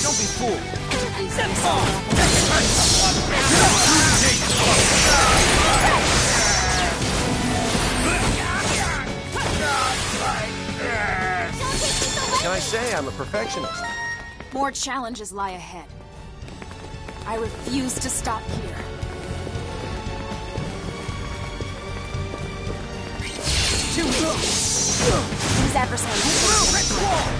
Don't be fooled. What can I say? I'm a perfectionist. More challenges lie ahead. I refuse to stop here. These adversaries.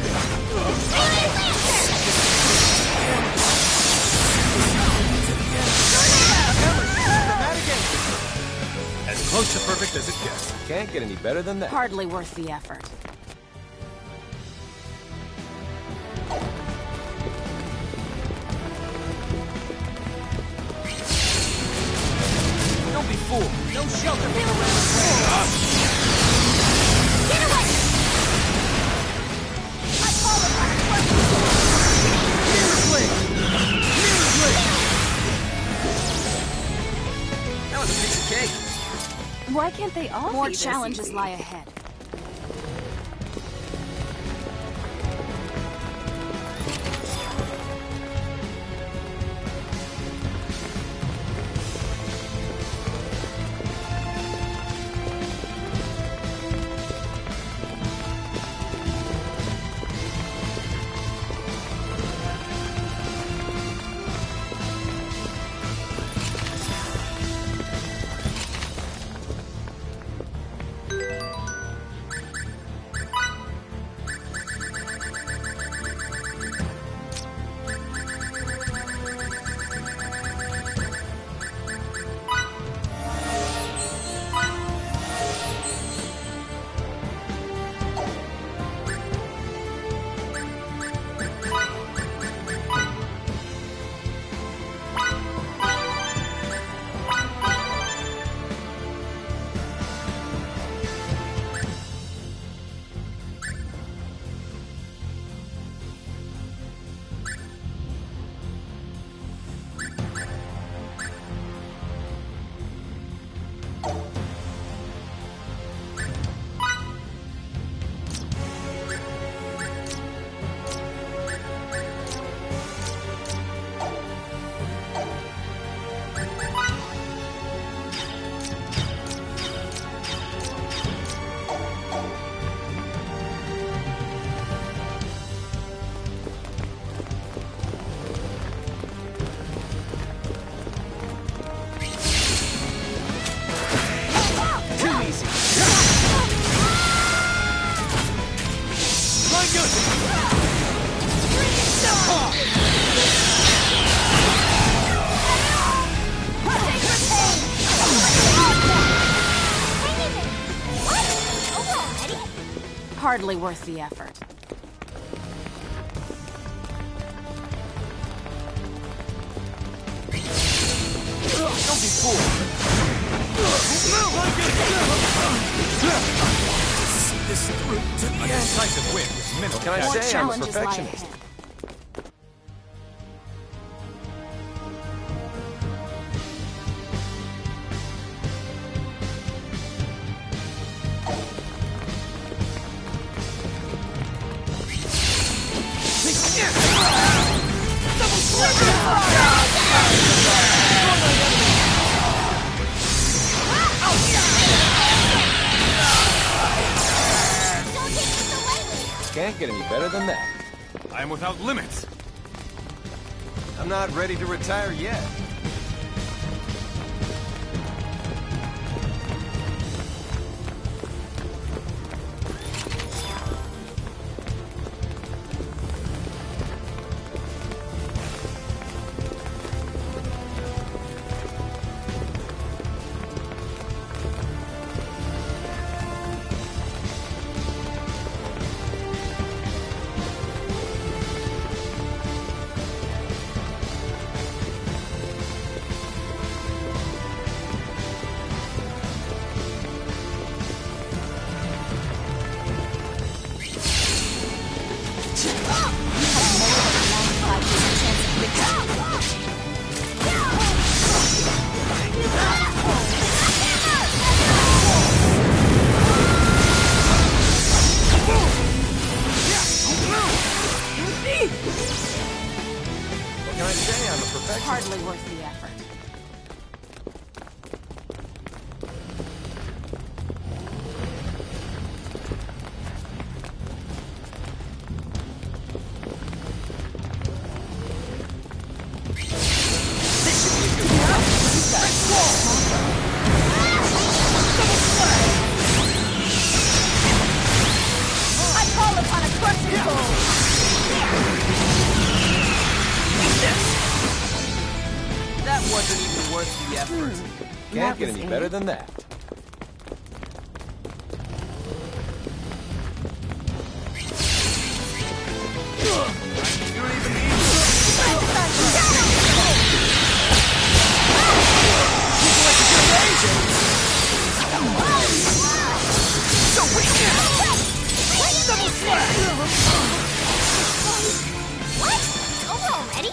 As close to perfect as it gets. Can't get any better than that. Hardly worth the effort. Don't be fooled. No shelter from the ram. Get away! I call it That was a piece of cake. Why can't they all More be this challenges easy? lie ahead. Hardly worth the effort. Don't be fooled. See this through to the end. A decisive win with minimal Can I More say I'm a challenges lie perfectionist? ahead. Can't get any better than that. I am without limits. I'm not ready to retire yet. What can I say? I'm a perfectionist. Hardly worth the effort. I call upon a crushing blow! That wasn't even worth the effort. Can't get any better than that. What? Over already?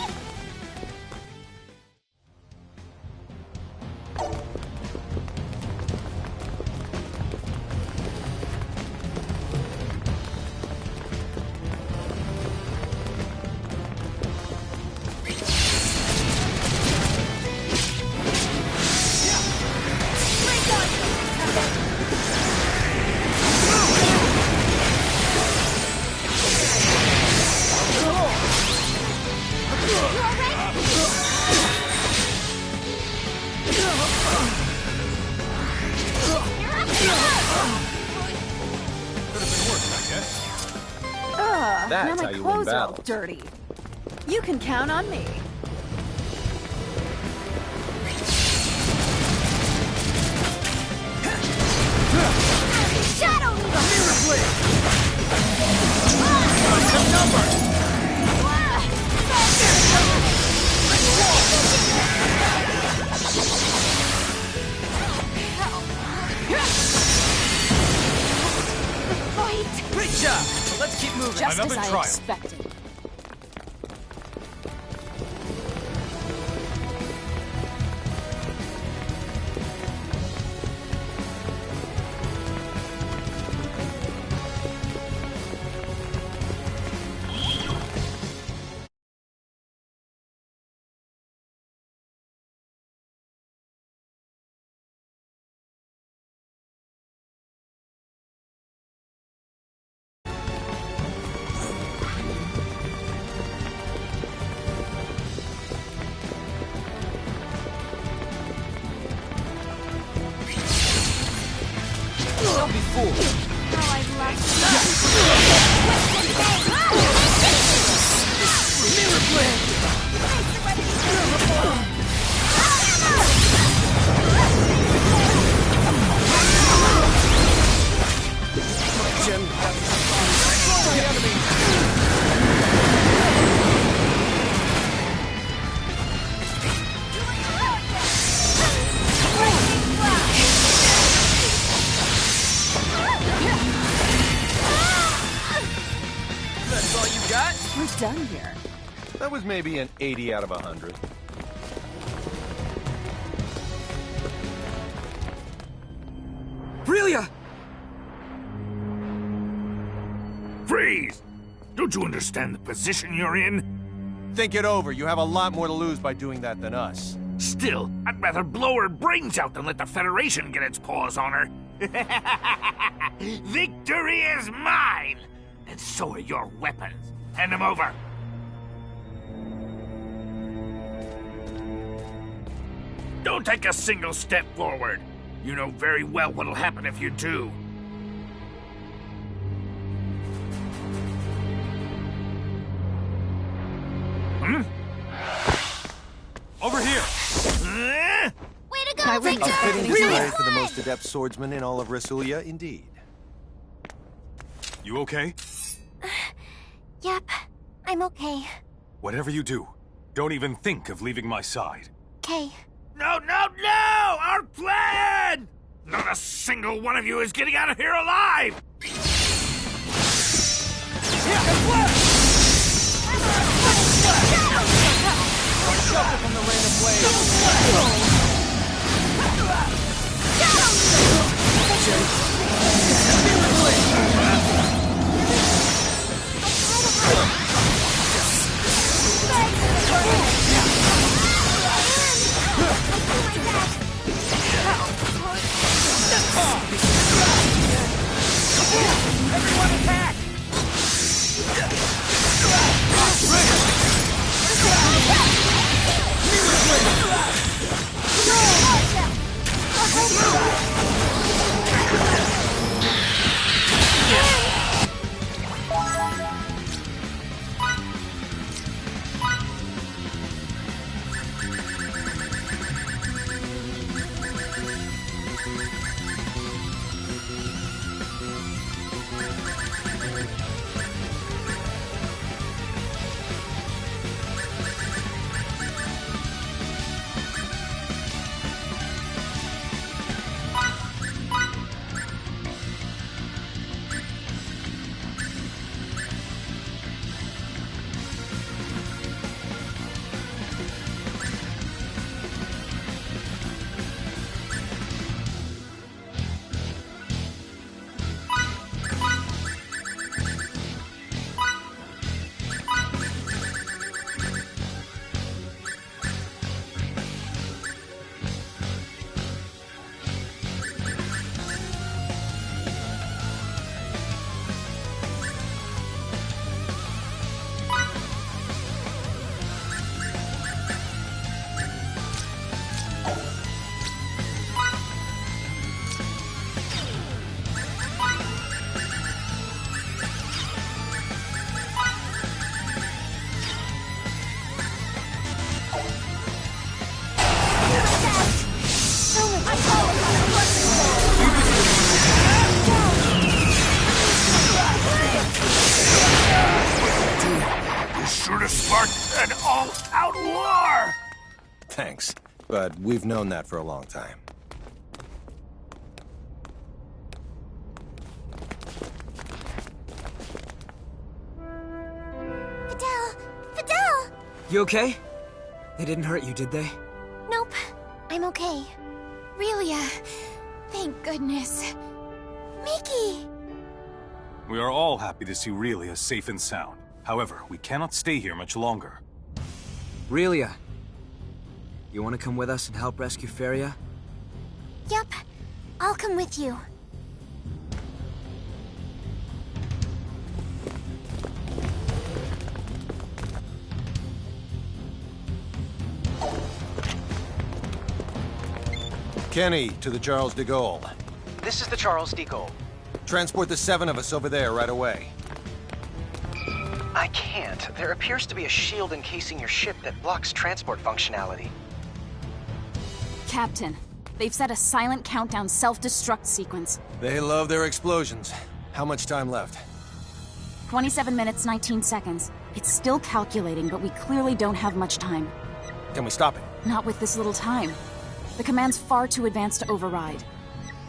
Now That's my how you win clothes are all battles. dirty. You can count on me. Shadow Needle! Mirror Blade! Some number! job. So let's keep moving. Just Another as I trial. expected. Don't be fooled. Oh, I love That's all you got? We're done here. That was maybe an 80 out of 100. Freelia! Freeze! Don't you understand the position you're in? Think it over. You have a lot more to lose by doing that than us. Still, I'd rather blow her brains out than let the Federation get its paws on her. Victory is mine! And so are your weapons. Hand them over. Don't take a single step forward. You know very well what'll happen if you do. Over here! Way to go, A Victor! fitting display for the most adept swordsman in all of Rasulia, indeed. You okay? Yep, I'm okay. Whatever you do, don't even think of leaving my side. Okay. No, no, no! Our plan! Not a single one of you is getting out of here alive! Shelter from the rain of blades. Everyone attack! An all-out war! Thanks, but we've known that for a long time. You okay? They didn't hurt you, did they? Nope, I'm okay. Relia, thank goodness. Mickey! We are all happy to see Relia safe and sound. However, we cannot stay here much longer. Relia, you want to come with us and help rescue Feria? Yup, I'll come with you. Kenny, to the Charles de Gaulle. This is the Charles de Gaulle. Transport the 7 of us over there right away. I can't. There appears to be a shield encasing your ship that blocks transport functionality. Captain, they've set a silent countdown self-destruct sequence. They love their explosions. How much time left? 27 minutes, 19 seconds. It's still calculating, but we clearly don't have much time. Can we stop it? Not with this little time. The command's far too advanced to override.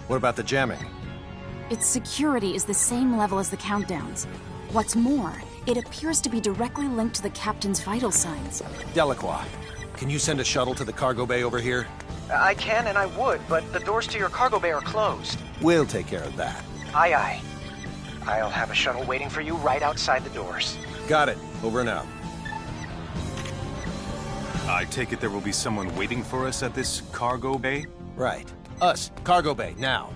What about the jamming? Its security is the same level as the countdowns. What's more, it appears to be directly linked to the captain's vital signs. Delacroix, can you send a shuttle to the cargo bay over here? I can and I would, but the doors to your cargo bay are closed. We'll take care of that. Aye, aye. I'll have a shuttle waiting for you right outside the doors. Got it. Over and out. I take it there will be someone waiting for us at this cargo bay? Right. Us. Cargo bay, now.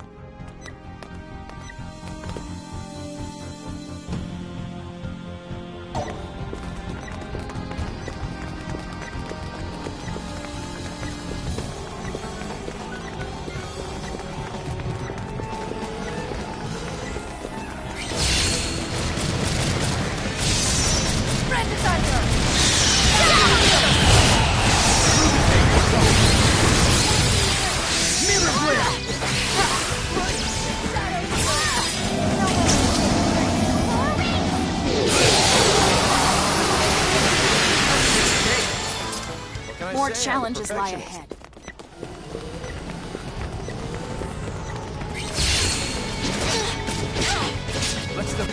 More challenges lie ahead. Let's go.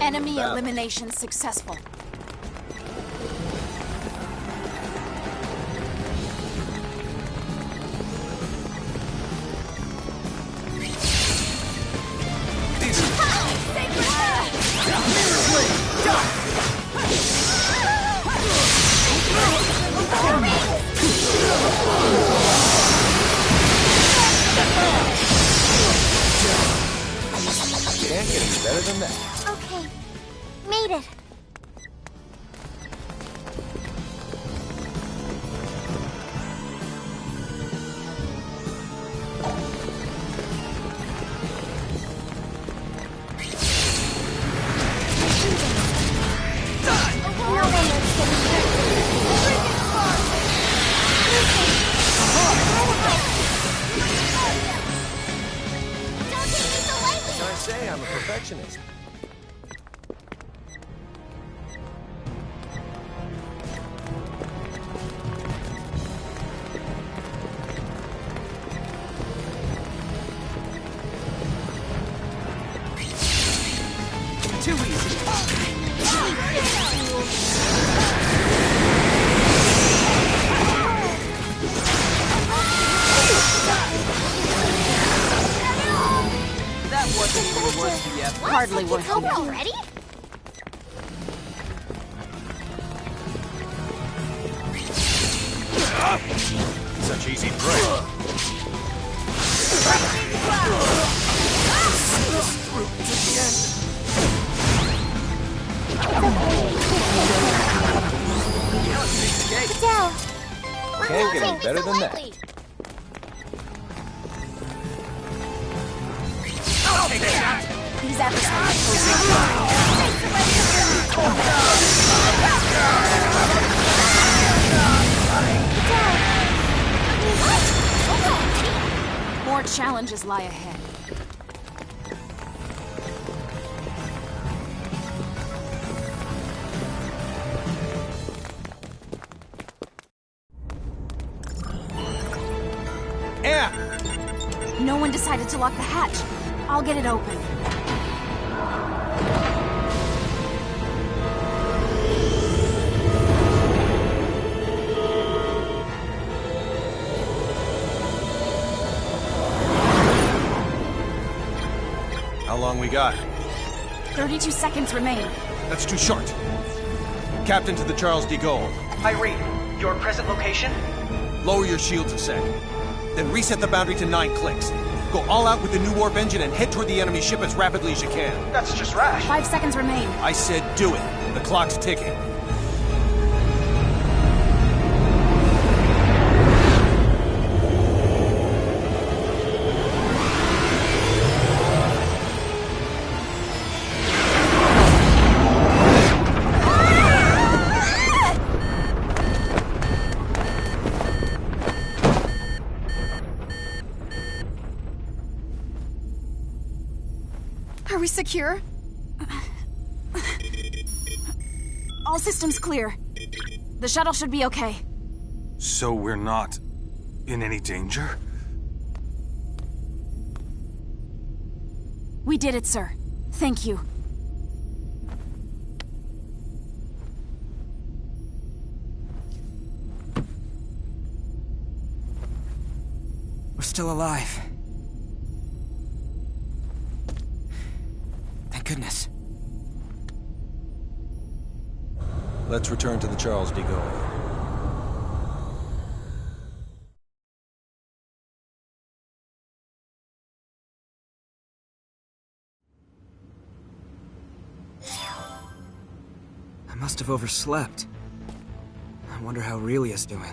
Enemy elimination successful. Can't get any better than that. Okay, made it. I'm a perfectionist. Too easy. That wasn't even worth the effort. Hardly worth It's over it. already? Such easy prey. Adele, we're Can't get any moving, better so than that. lightly. These adversaries pose more challenges lie ahead. No one decided to lock the hatch. I'll get it open. How long we got? 32 seconds remain. That's too short. Captain to the Charles de Gaulle. I read. Your present location? Lower your shields a sec. Then reset the boundary to 9 clicks. Go all out with the new warp engine and head toward the enemy ship as rapidly as you can. That's just rash. 5 seconds remain. I said do it. The clock's ticking. Are we secure? All systems clear. The shuttle should be okay. So we're not in any danger? We did it, sir. Thank you. We're still alive. Thank goodness. Let's return to the Charles de Gaulle. I must have overslept. I wonder how Aurelia's doing.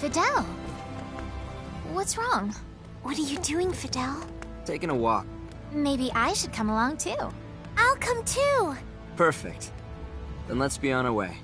Fidel! What's wrong? What are you doing, Fidel? Taking a walk. Maybe I should come along too. I'll come too! Perfect. Then let's be on our way.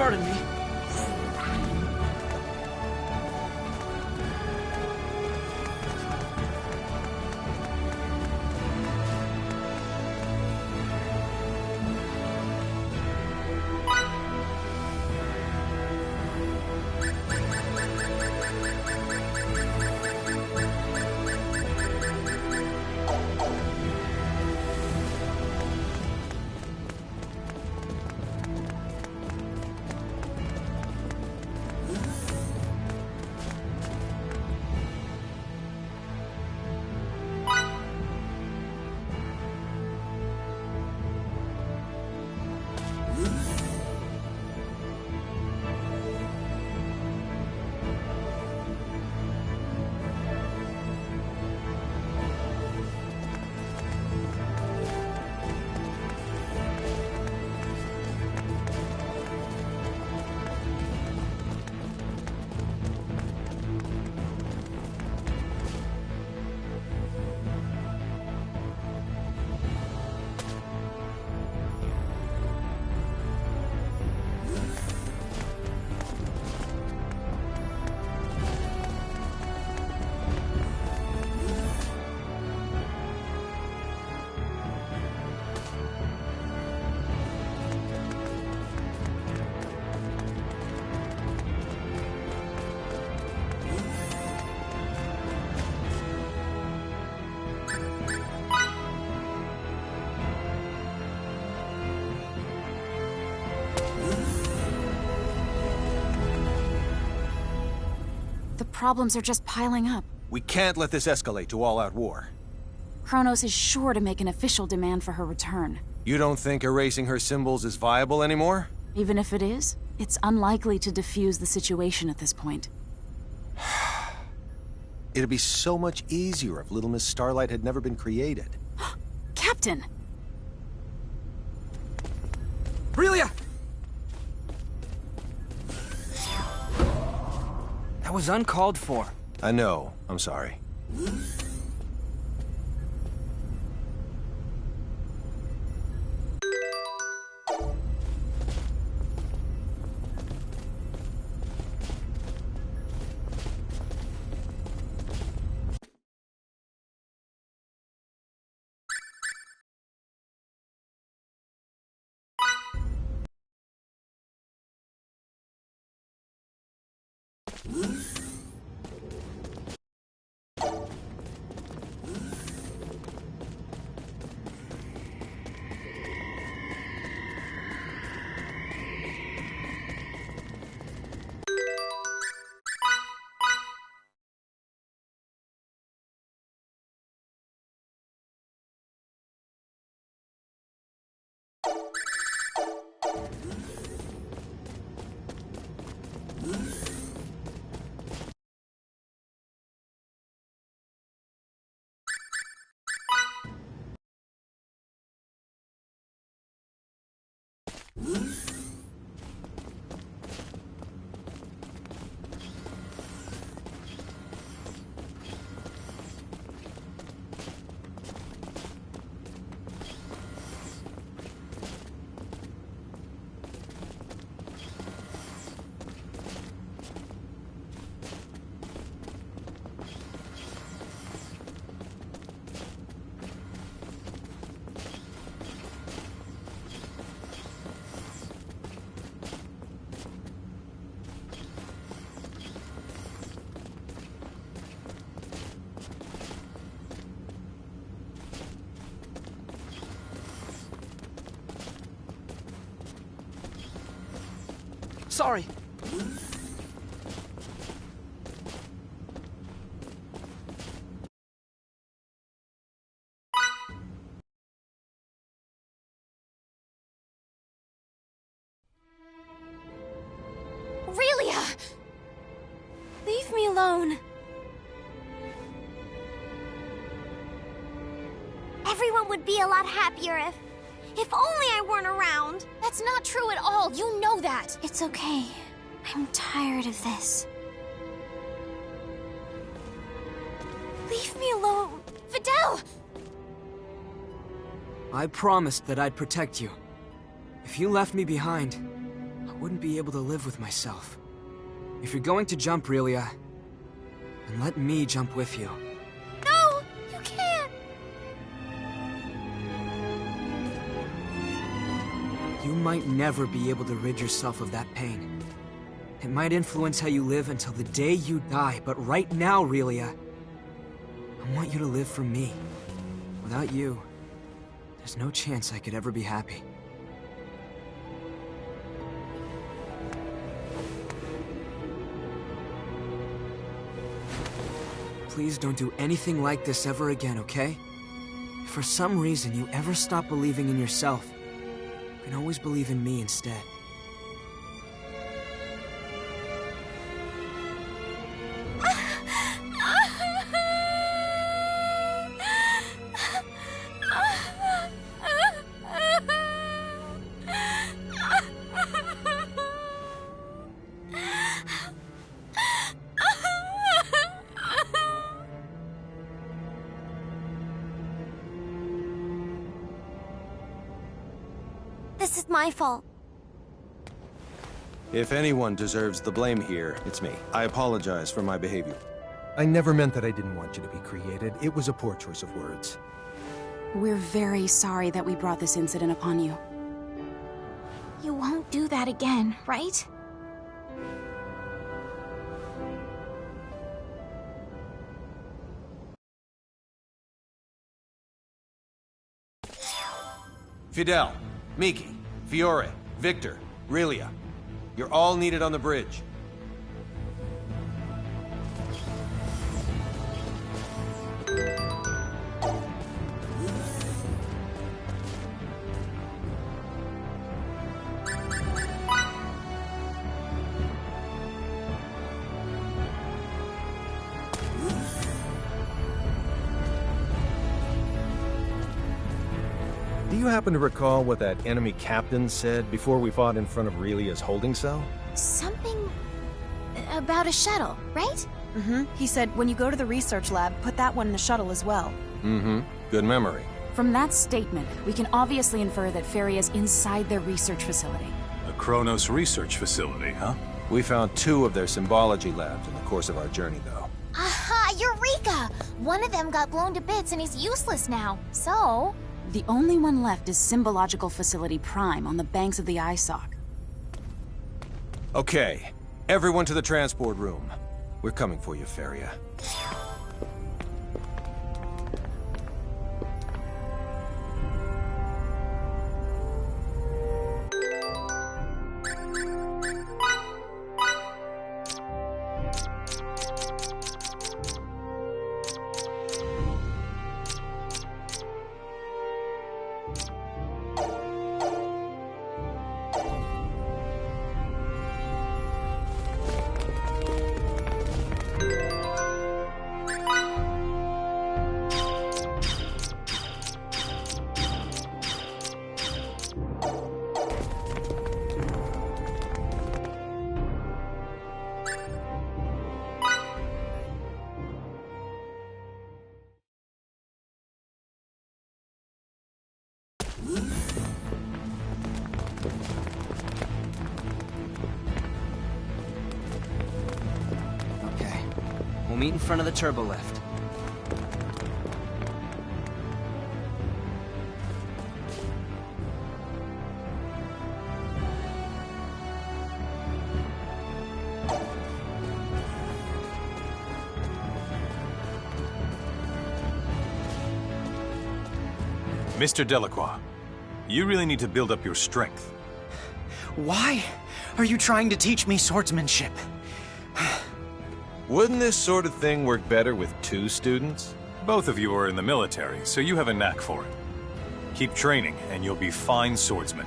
Pardon me. The problems are just piling up. We can't let this escalate to all-out war. Kronos is sure to make an official demand for her return. You don't think erasing her symbols is viable anymore? Even if it is, it's unlikely to defuse the situation at this point. It'd be so much easier if Little Miss Starlight had never been created. Captain! Aurelia! That was uncalled for. I know. I'm sorry. sorry. Aurelia! Leave me alone. Everyone would be a lot happier if only I weren't around. That's not true at all. You know that. It's okay. I'm tired of this. Leave me alone. Fidel! I promised that I'd protect you. If you left me behind, I wouldn't be able to live with myself. If you're going to jump, Aurelia, then let me jump with you. No! You can't! You might never be able to rid yourself of that pain. It might influence how you live until the day you die, but right now, Aurelia, I want you to live for me. Without you, there's no chance I could ever be happy. Please don't do anything like this ever again, okay? If for some reason you ever stop believing in yourself, you can always believe in me instead. This is my fault. If anyone deserves the blame here, it's me. I apologize for my behavior. I never meant that I didn't want you to be created. It was a poor choice of words. We're very sorry that we brought this incident upon you. You won't do that again, right? Fidel, Miki, Fiore, Victor, Aurelia. You're all needed on the bridge. Do you happen to recall what that enemy captain said before we fought in front of Aurelia's holding cell? Something about a shuttle, right? Mm-hmm. He said, when you go to the research lab, put that one in the shuttle as well. Mm-hmm. Good memory. From that statement, we can obviously infer that Feria's inside their research facility. A Kronos research facility, huh? We found 2 of their symbology labs in the course of our journey, though. Aha! Eureka! One of them got blown to bits and he's useless now. So... The only one left is Symbological Facility Prime on the banks of the ISOC. Okay, everyone to the transport room. We're coming for you, Feria. Okay. We'll meet in front of the turbo lift. Mr. Delacroix, you really need to build up your strength. Why Are you trying to teach me swordsmanship? Wouldn't this sort of thing work better with 2 students? Both of you are in the military, so you have a knack for it. Keep training, and you'll be fine swordsmen.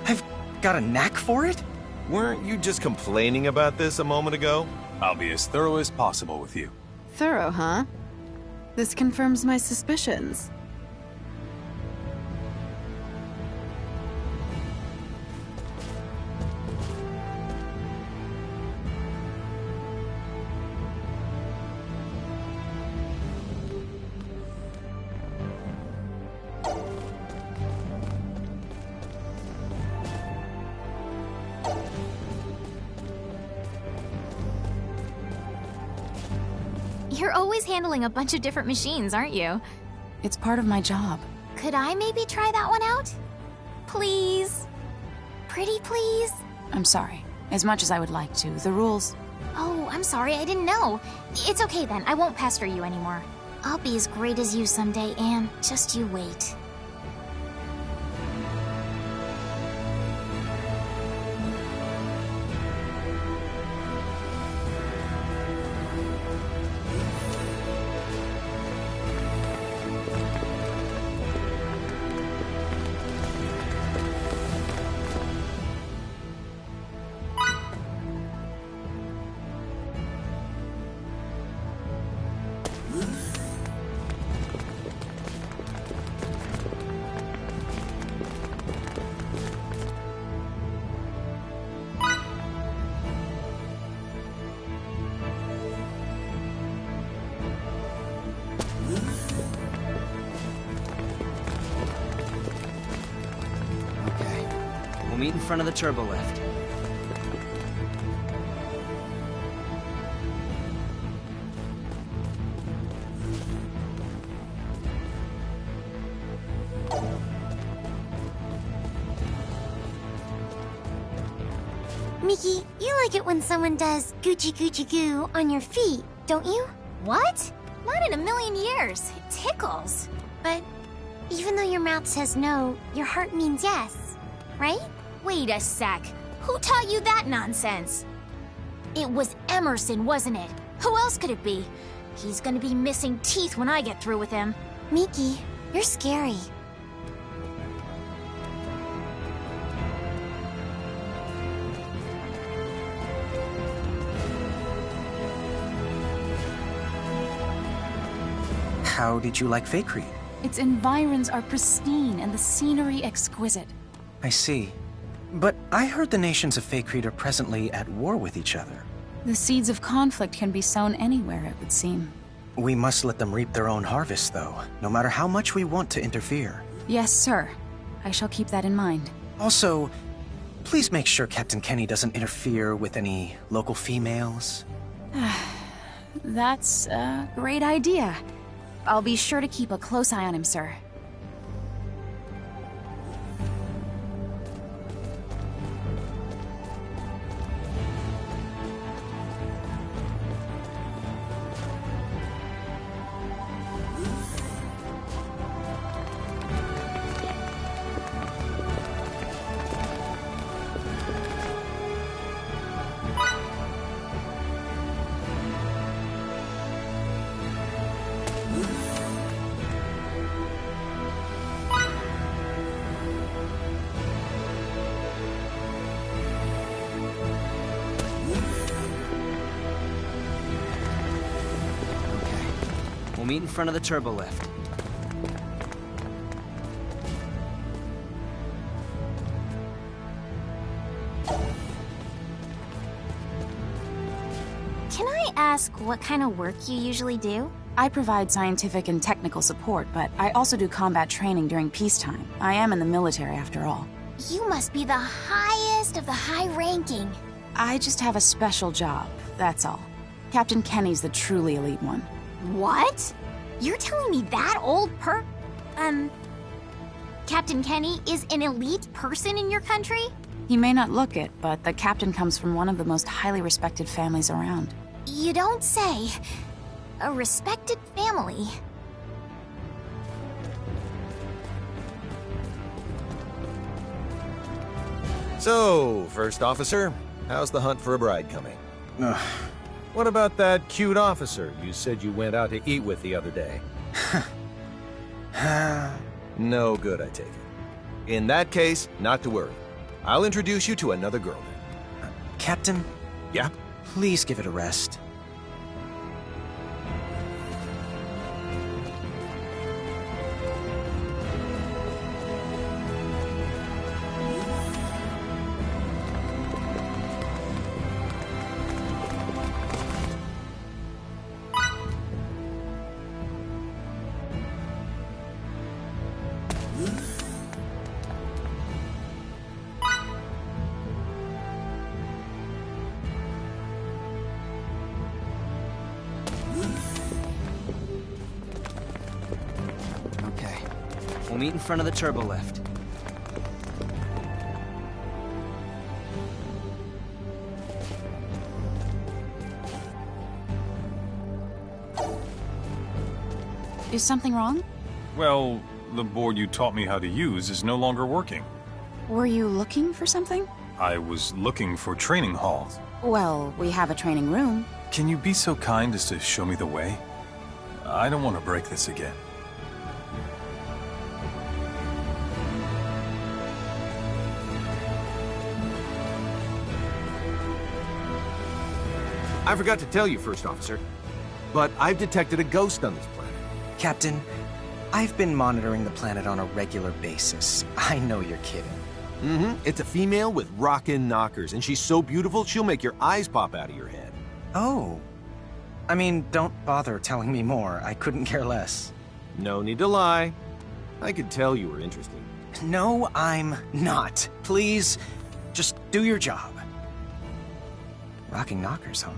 I've got a knack for it? Weren't you just complaining about this a moment ago? I'll be as thorough as possible with you. Thorough, huh? This confirms my suspicions. You're always handling a bunch of different machines, aren't you? It's part of my job. Could I maybe try that one out? Please? Pretty please? I'm sorry. As much as I would like to, the rules... Oh, I'm sorry, I didn't know. It's okay then, I won't pester you anymore. I'll be as great as you someday, Anne. Just you wait. Meet in front of the turbo lift. Mickey, you like it when someone does Gucci Gucci Goo on your feet, don't you? What? Not in a million years. It tickles. But even though your mouth says no, your heart means yes, right? Wait a sec. Who taught you that nonsense? It was Emerson, wasn't it? Who else could it be? He's gonna be missing teeth when I get through with him. Miki, you're scary. How did you like Fakecrete? Its environs are pristine and the scenery exquisite. I see. But I heard the nations of Fakecrete are presently at war with each other. The seeds of conflict can be sown anywhere, it would seem. We must let them reap their own harvest, though, no matter how much we want to interfere. Yes, sir. I shall keep that in mind. Also, please make sure Captain Kenny doesn't interfere with any local females. That's a great idea. I'll be sure to keep a close eye on him, sir. We'll meet in front of the turbo lift. Can I ask what kind of work you usually do? I provide scientific and technical support, but I also do combat training during peacetime. I am in the military, after all. You must be the highest of the high-ranking. I just have a special job, that's all. Captain Kenny's the truly elite one. What? You're telling me that old Captain Kenny is an elite person in your country? He may not look it, but the captain comes from one of the most highly respected families around. You don't say. A respected family. So, First Officer, How's the hunt for a bride coming? What about that cute officer you said you went out to eat with the other day? No good, I take it. In that case, not to worry. I'll introduce you to another girl then. Captain? Yeah? Please give it a rest. We'll meet in front of the turbo lift. Is something wrong? Well, the board you taught me how to use is no longer working. Were you looking for something? I was looking for training halls. Well, we have a training room. Can you be so kind as to show me the way? I don't want to break this again. I forgot to tell you, First Officer, but I've detected a ghost on this planet. Captain, I've been monitoring the planet on a regular basis. I know you're kidding. Mm-hmm. It's a female with rockin' knockers, and she's so beautiful she'll make your eyes pop out of your head. Oh. I mean, don't bother telling me more. I couldn't care less. No need to lie. I could tell you were interested. No, I'm not. Please, just do your job. Rocking knockers, huh?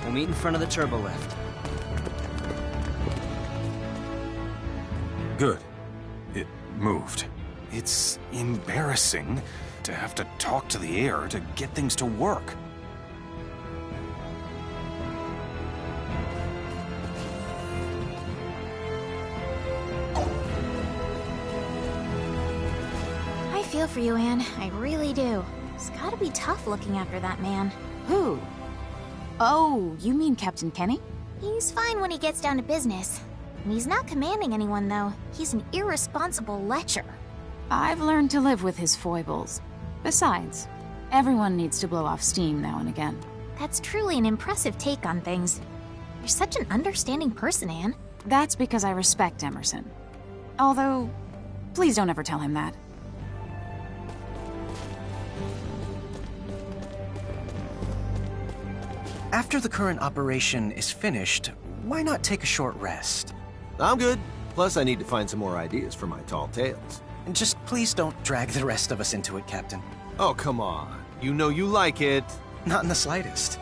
We'll meet in front of the turbo lift. Good. It moved. It's embarrassing to have to talk to the air to get things to work. I feel for you, Anne. I really do. It's gotta be tough looking after that man. Who? Oh, you mean Captain Kenny? He's fine when he gets down to business. And he's not commanding anyone, though. He's an irresponsible lecher. I've learned to live with his foibles. Besides, everyone needs to blow off steam now and again. That's truly an impressive take on things. You're such an understanding person, Anne. That's because I respect Emerson. Although, please don't ever tell him that. After the current operation is finished, why not take a short rest? I'm good. Plus, I need to find some more ideas for my tall tales. And just please don't drag the rest of us into it, Captain. Oh, come on. You know you like it. Not in the slightest.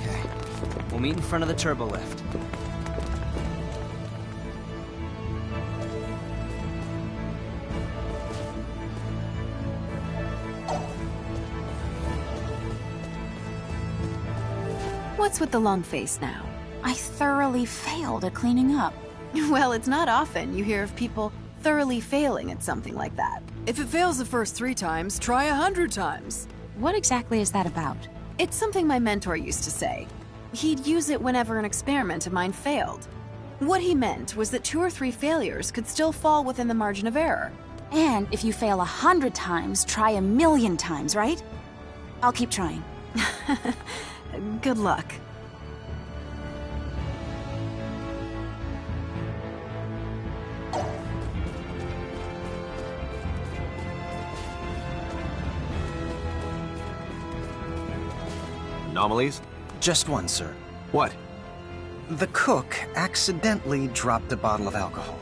Okay. We'll meet in front of the turbo lift. What's with the long face now? I thoroughly failed at cleaning up. Well, it's not often you hear of people thoroughly failing at something like that. If it fails the first 3 times, try 100 times. What exactly is that about? It's something my mentor used to say. He'd use it whenever an experiment of mine failed. What he meant was that 2 or 3 failures could still fall within the margin of error. And if you fail 100 times, try 1,000,000 times, right? I'll keep trying. Good luck. Anomalies? Just one, sir. What? The cook accidentally dropped a bottle of alcohol.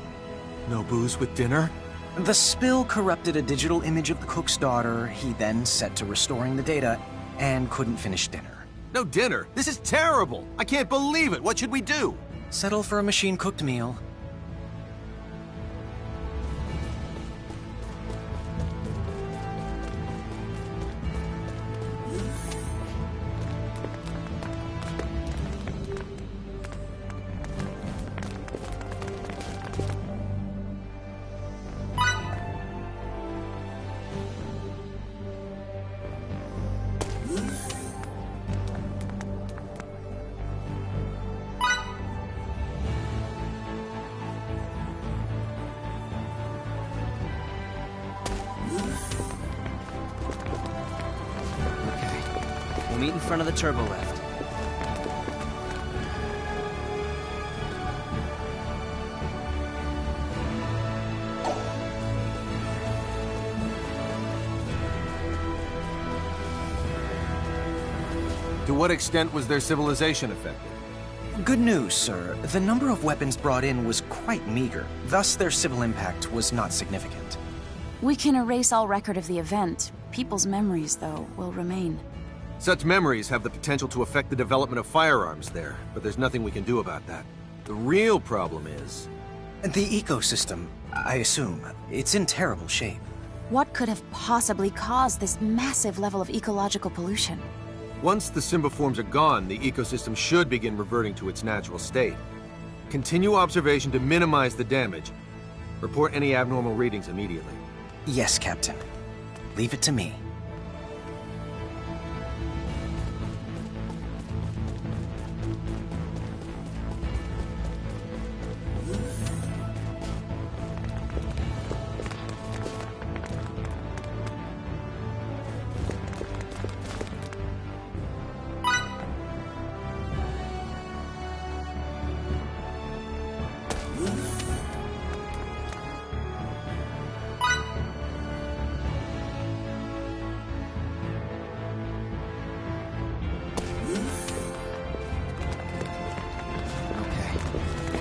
No booze with dinner? The spill corrupted a digital image of the cook's daughter. He then set to restoring the data and couldn't finish dinner. No dinner? This is terrible! I can't believe it! What should we do? Settle for a machine-cooked meal. We'll meet in front of the turbo lift. To what extent was their civilization affected? Good news, sir. The number of weapons brought in was quite meager. Thus, their civil impact was not significant. We can erase all record of the event. People's memories, though, will remain. Such memories have the potential to affect the development of firearms there, but there's nothing we can do about that. The real problem is... The ecosystem, I assume. It's in terrible shape. What could have possibly caused this massive level of ecological pollution? Once the Symbiforms are gone, the ecosystem should begin reverting to its natural state. Continue observation to minimize the damage. Report any abnormal readings immediately. Yes, Captain. Leave it to me.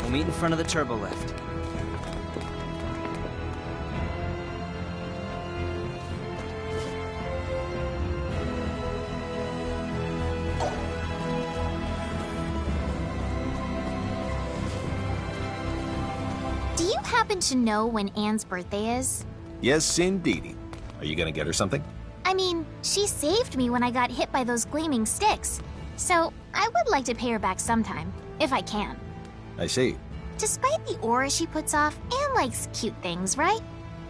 We'll meet in front of the turbo lift. Do you happen to know when Anne's birthday is? Yes, indeedy. Are you gonna get her something? I mean, she saved me when I got hit by those gleaming sticks. So, I would like to pay her back sometime, if I can. I see. Despite the aura she puts off, Anne likes cute things, right?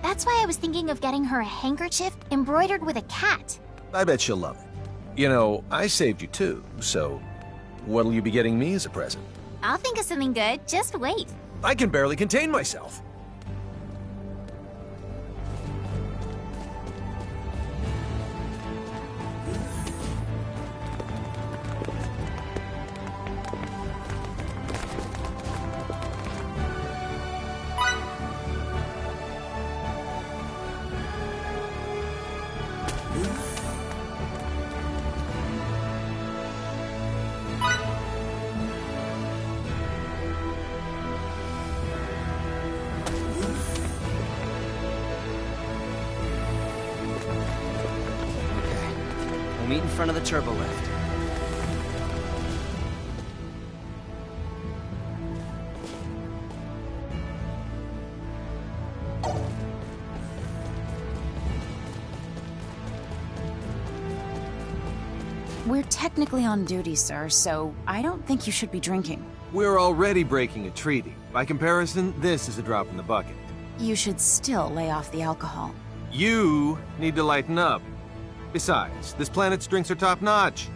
That's why I was thinking of getting her a handkerchief embroidered with a cat. I bet she'll love it. You know, I saved you too, so what'll you be getting me as a present? I'll think of something good, just wait. I can barely contain myself. Meet in front of the turbo lift. We're technically on duty, sir, so I don't think you should be drinking. We're already breaking a treaty. By comparison, this is a drop in the bucket. You should still lay off the alcohol. You need to lighten up. Besides, this planet's drinks are top-notch.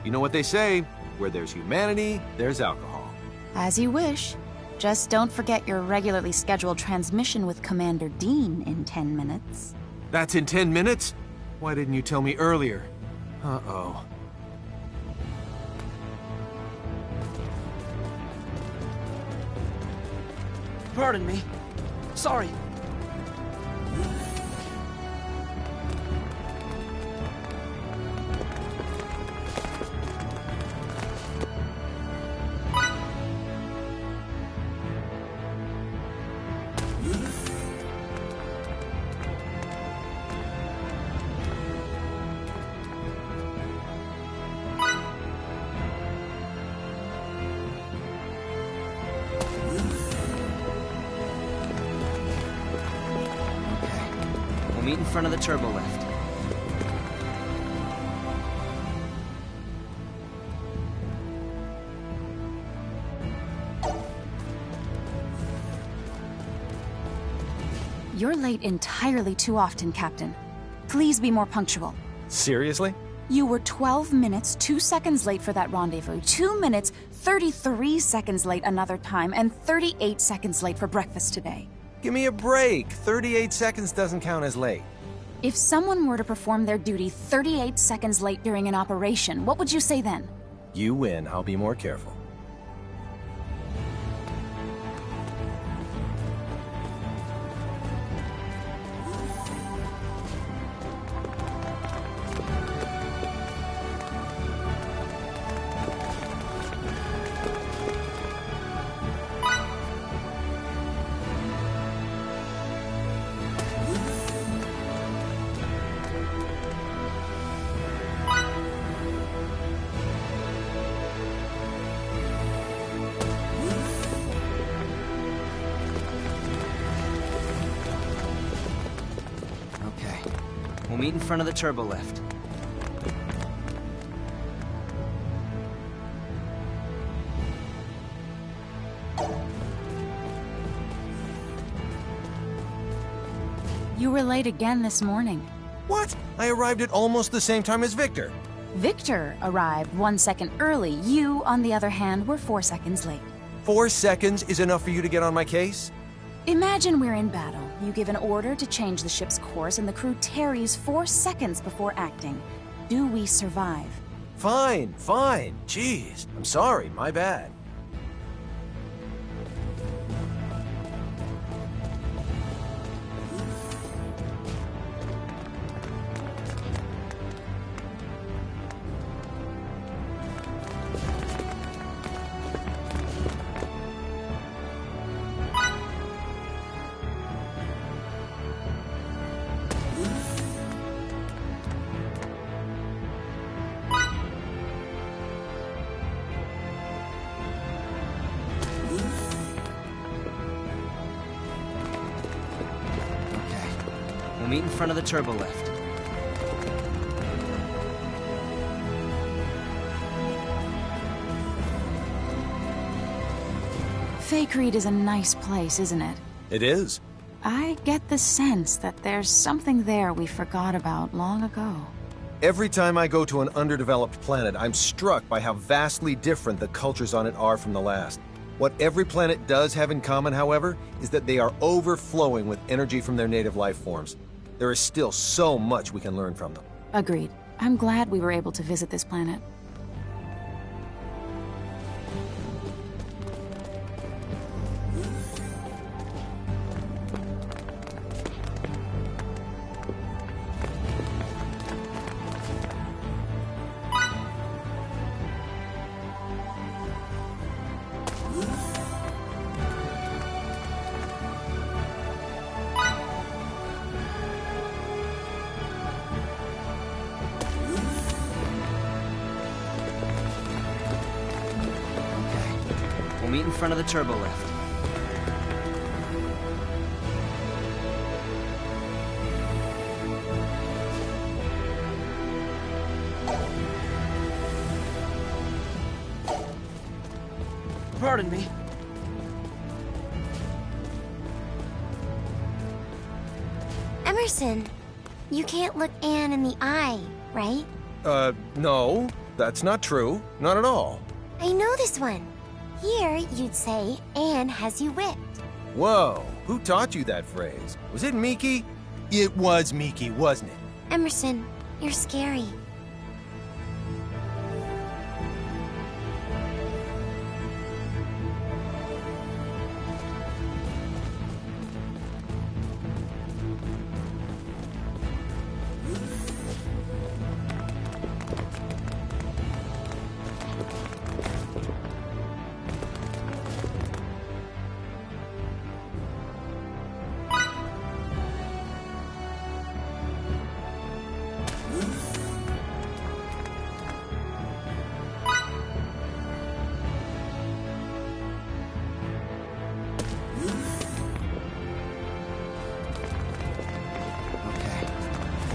You know what they say, where there's humanity, there's alcohol. As you wish. Just don't forget your regularly scheduled transmission with Commander Dean in 10 minutes. That's in 10 minutes? Why didn't you tell me earlier? Uh-oh. Pardon me. Sorry. We'll meet in front of the turbo lift. You're late entirely too often, Captain. Please be more punctual. Seriously? You were 12 minutes, 2 seconds late for that rendezvous, 2 minutes, 33 seconds late another time, and 38 seconds late for breakfast today. Give me a break. 38 seconds doesn't count as late. If someone were to perform their duty 38 seconds late during an operation, what would you say then? You win. I'll be more careful. We'll meet in front of the turbo lift. You were late again this morning. What? I arrived at almost the same time as Victor. Victor arrived 1 second early. You, on the other hand, were 4 seconds late. 4 seconds is enough for you to get on my case? Imagine we're in battle. You give an order to change the ship's course, and the crew tarries 4 seconds before acting. Do we survive? Fine, fine. Jeez, I'm sorry, my bad. We'll meet in front of the turbo lift. Faithlessness is a nice place, isn't it? It is. I get the sense that there's something there we forgot about long ago. Every time I go to an underdeveloped planet, I'm struck by how vastly different the cultures on it are from the last. What every planet does have in common, however, is that they are overflowing with energy from their native life forms. There is still so much we can learn from them. Agreed. I'm glad we were able to visit this planet. We'll meet in front of the turbo lift. Pardon me. Emerson, You can't look Anne in the eye, right? No. That's not true. Not at all. I know this one. Here, you'd say, Anne has you whipped. Whoa. Who taught you that phrase? Was it Miki? It was Miki, wasn't it? Emerson, you're scary.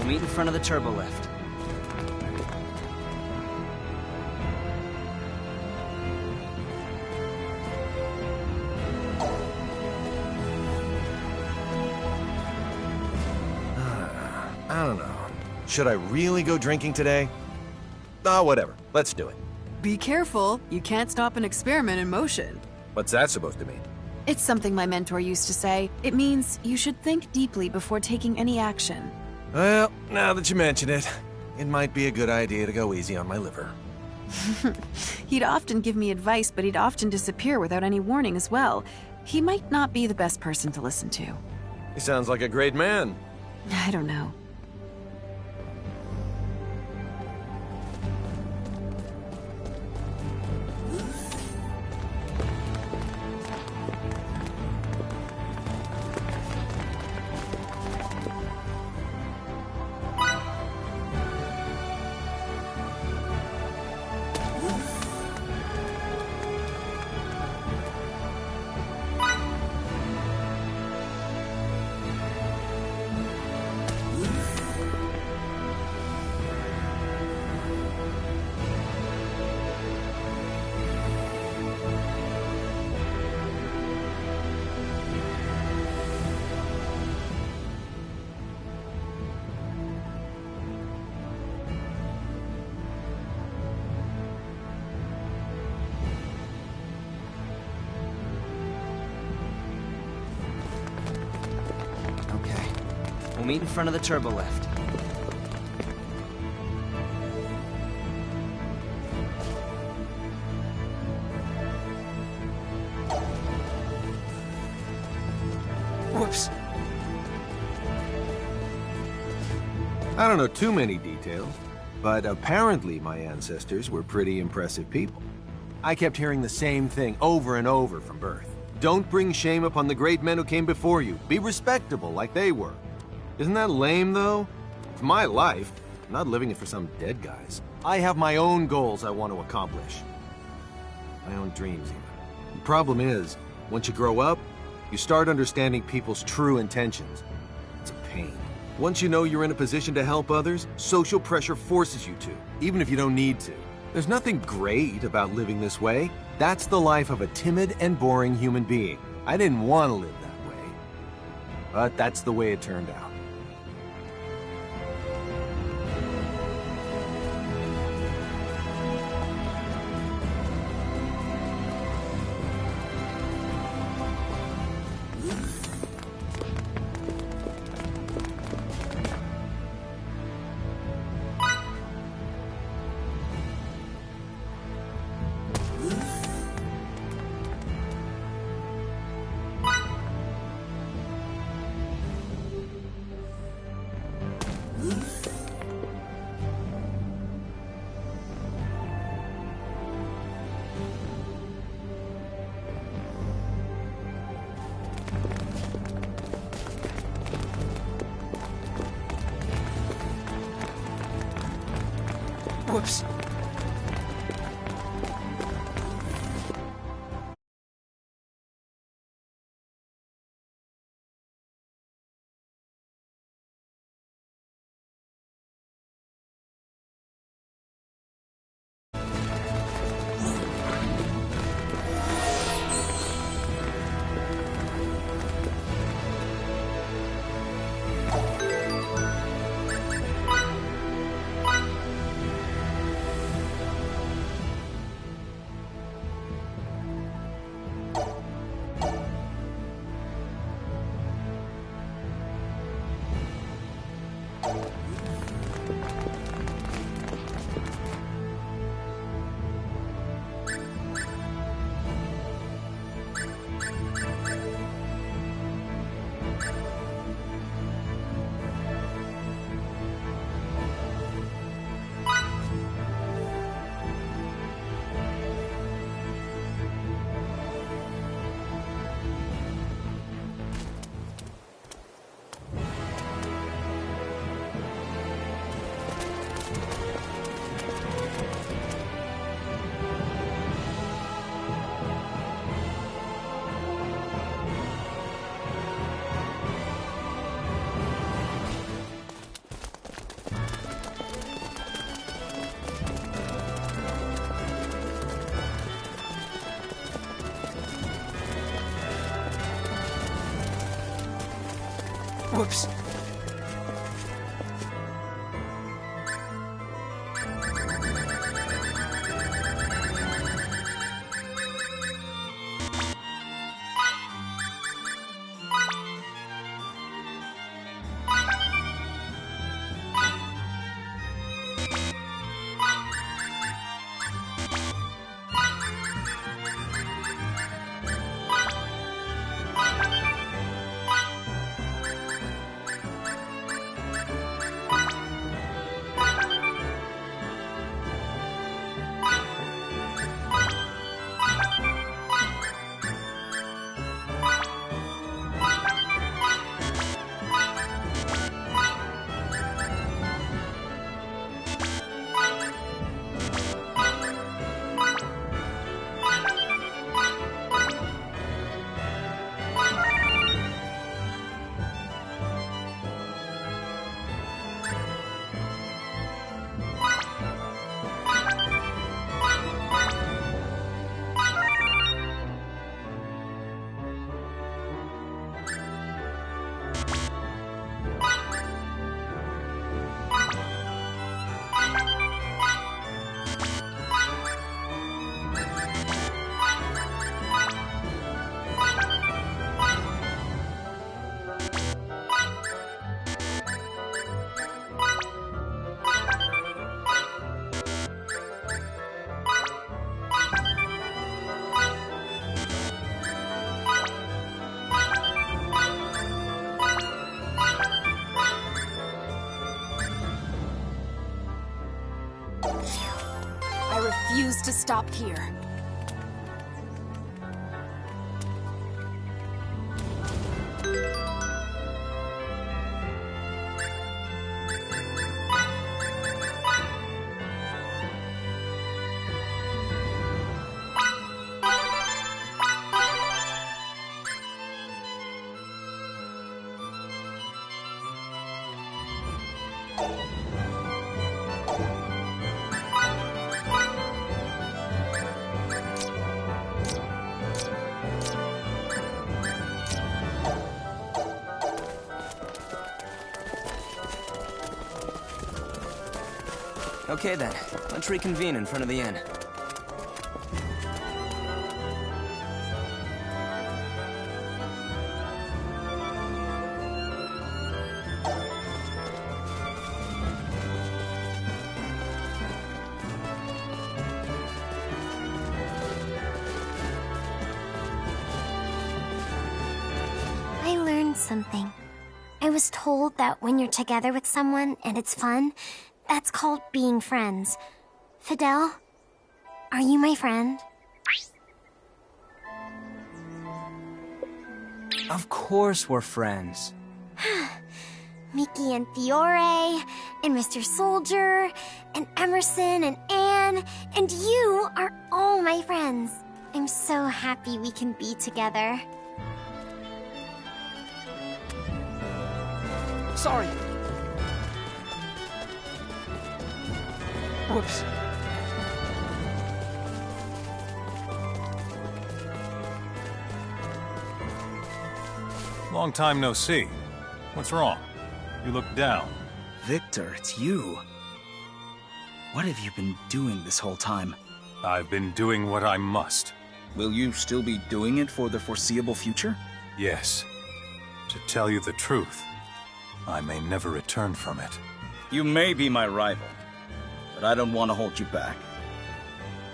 Meet in front of the turbo lift. I don't know. Should I really go drinking today? Whatever. Let's do it. Be careful. You can't stop an experiment in motion. What's that supposed to mean? It's something my mentor used to say. It means you should think deeply before taking any action. Well, now that you mention it, it might be a good idea to go easy on my liver. He'd often give me advice, but he'd often disappear without any warning as well. He might not be the best person to listen to. He sounds like a great man. I don't know. We'll meet in front of the turbo lift. Whoops. I don't know too many details, but apparently my ancestors were pretty impressive people. I kept hearing the same thing over and over from birth. Don't bring shame upon the great men who came before you. Be respectable like they were. Isn't that lame, though? It's my life. I'm not living it for some dead guys. I have my own goals I want to accomplish. My own dreams, even. The problem is, once you grow up, you start understanding people's true intentions. It's a pain. Once you know you're in a position to help others, social pressure forces you to, even if you don't need to. There's nothing great about living this way. That's the life of a timid and boring human being. I didn't want to live that way. But that's the way it turned out. Whoops. Whoops. I refuse to stop here. Okay then, let's reconvene in front of the inn. I learned something. I was told that when you're together with someone and it's fun, that's called being friends. Fidel, are you my friend? Of course we're friends. Mickey and Fiore, and Mr. Soldier, and Emerson and Anne, and you are all my friends. I'm so happy we can be together. Sorry. Whoops. Long time no see. What's wrong? You look down. Victor, it's you. What have you been doing this whole time? I've been doing what I must. Will you still be doing it for the foreseeable future? Yes. To tell you the truth, I may never return from it. You may be my rival, but I don't want to hold you back.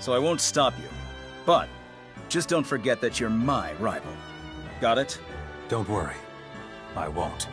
So I won't stop you. But just don't forget that you're my rival. Got it? Don't worry. I won't.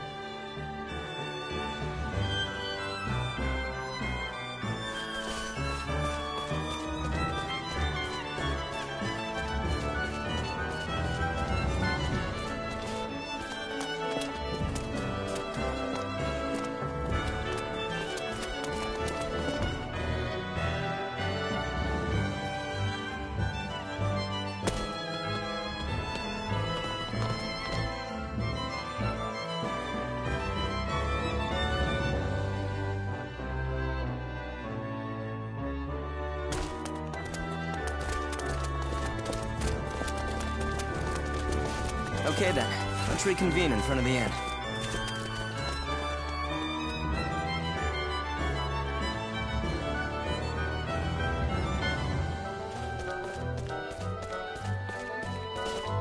Okay then, let's reconvene in front of the inn.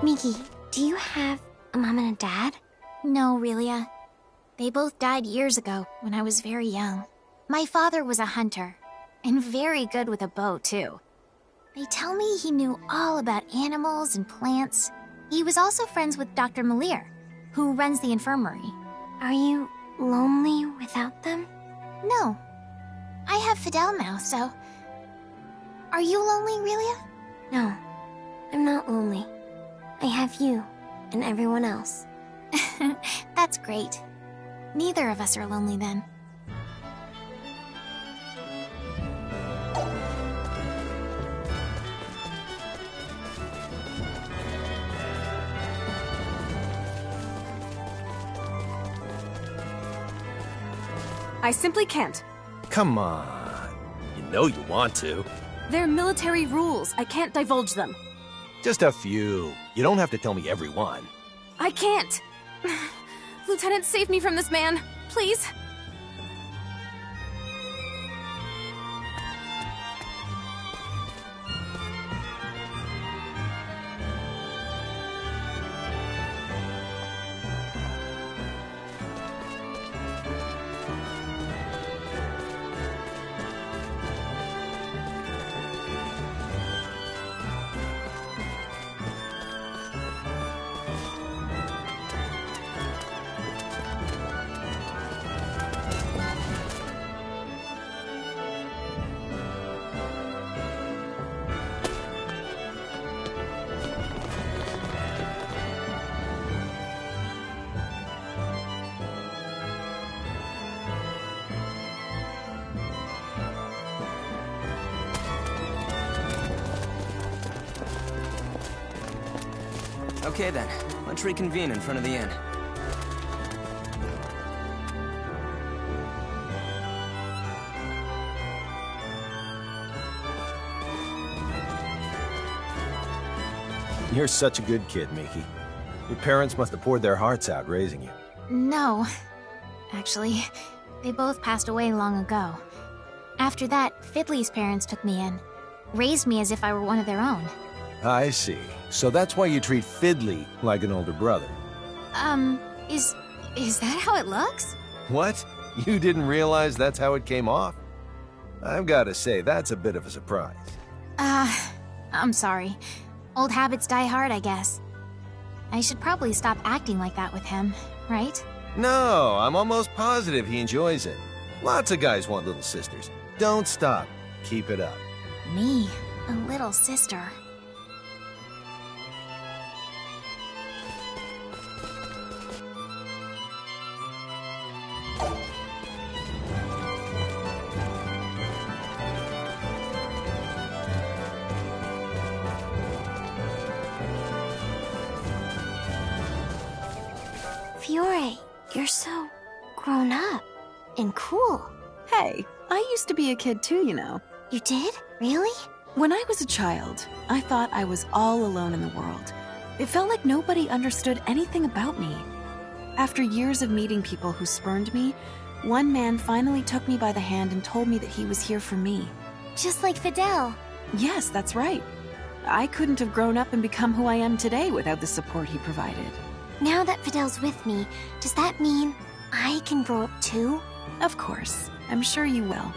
Miki, do you have a mom and a dad? No, Relia. They both died years ago, when I was very young. My father was a hunter, and very good with a bow, too. They tell me he knew all about animals and plants. He was also friends with Dr. Malir, who runs the infirmary. Are you lonely without them? No. I have Fidel now, so... Are you lonely, Relia? No, I'm not lonely. I have you, and everyone else. That's great. Neither of us are lonely then. I simply can't. Come on. You know you want to. They're military rules. I can't divulge them. Just a few. You don't have to tell me every one. I can't. Lieutenant, save me from this man, please. Okay then, let's reconvene in front of the inn. You're such a good kid, Miki. Your parents must have poured their hearts out raising you. No. Actually, they both passed away long ago. After that, Fiddly's parents took me in. Raised me as if I were one of their own. I see. So that's why you treat Fiddly like an older brother. Is that how it looks? What? You didn't realize that's how it came off? I've got to say, that's a bit of a surprise. I'm sorry. Old habits die hard, I guess. I should probably stop acting like that with him, right? No, I'm almost positive he enjoys it. Lots of guys want little sisters. Don't stop. Keep it up. Me, a little sister. Fiore, you're so grown up and cool. Hey, I used to be a kid too, you know. You did? Really? When I was a child, I thought I was all alone in the world. It felt like nobody understood anything about me. After years of meeting people who spurned me, one man finally took me by the hand and told me that he was here for me. Just like Fidel. Yes, that's right. I couldn't have grown up and become who I am today without the support he provided. Now that Fidel's with me, does that mean I can grow up too? Of course. I'm sure you will.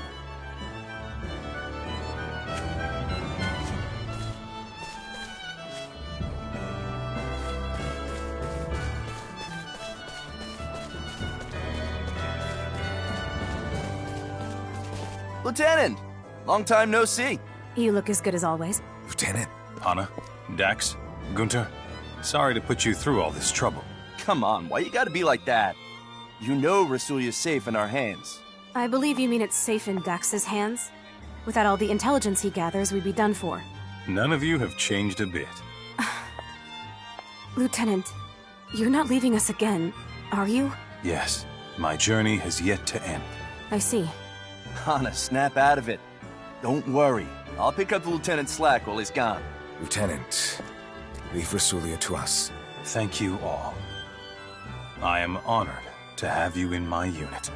Lieutenant! Long time no see. You look as good as always. Lieutenant, Anna, Dax, Gunter, sorry to put you through all this trouble. Come on, why you gotta be like that? You know Rasulia's safe in our hands. I believe you mean it's safe in Dax's hands. Without all the intelligence he gathers, we'd be done for. None of you have changed a bit. Lieutenant, you're not leaving us again, are you? Yes, my journey has yet to end. I see. Anna, snap out of it. Don't worry. I'll pick up the lieutenant's slack while he's gone. Lieutenant, leave Rasulia to us. Thank you all. I am honored to have you in my unit.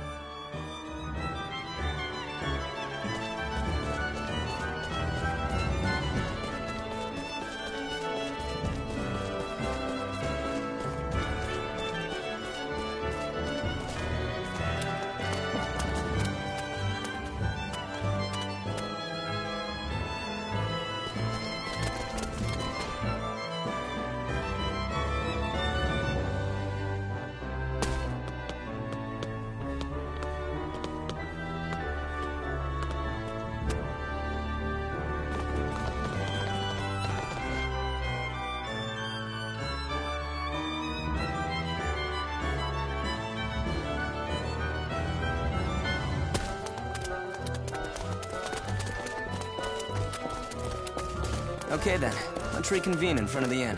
Okay then, let's reconvene in front of the inn.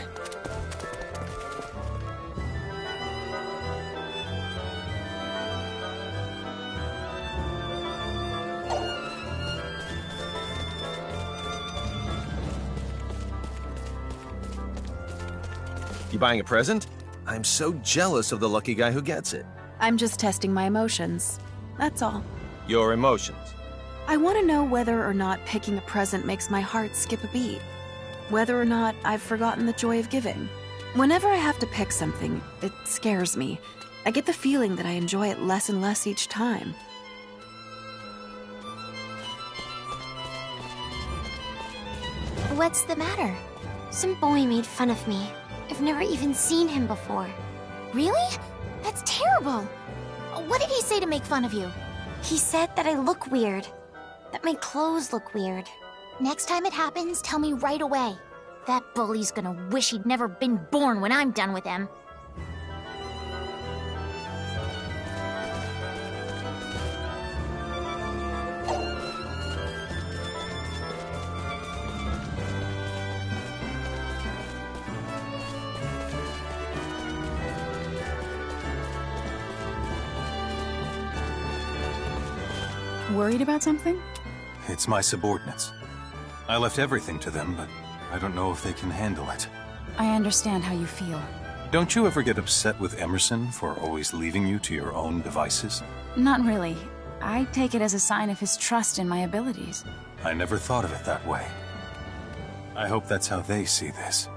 You buying a present? I'm so jealous of the lucky guy who gets it. I'm just testing my emotions. That's all. Your emotions. I want to know whether or not picking a present makes my heart skip a beat. Whether or not I've forgotten the joy of giving. Whenever I have to pick something, it scares me. I get the feeling that I enjoy it less and less each time. What's the matter? Some boy made fun of me. I've never even seen him before. Really? That's terrible. What did he say to make fun of you? He said that I look weird. That my clothes look weird. Next time it happens, tell me right away. That bully's gonna wish he'd never been born when I'm done with him. Worried about something? It's my subordinates. I left everything to them, but I don't know if they can handle it. I understand how you feel. Don't you ever get upset with Emerson for always leaving you to your own devices? Not really. I take it as a sign of his trust in my abilities. I never thought of it that way. I hope that's how they see this.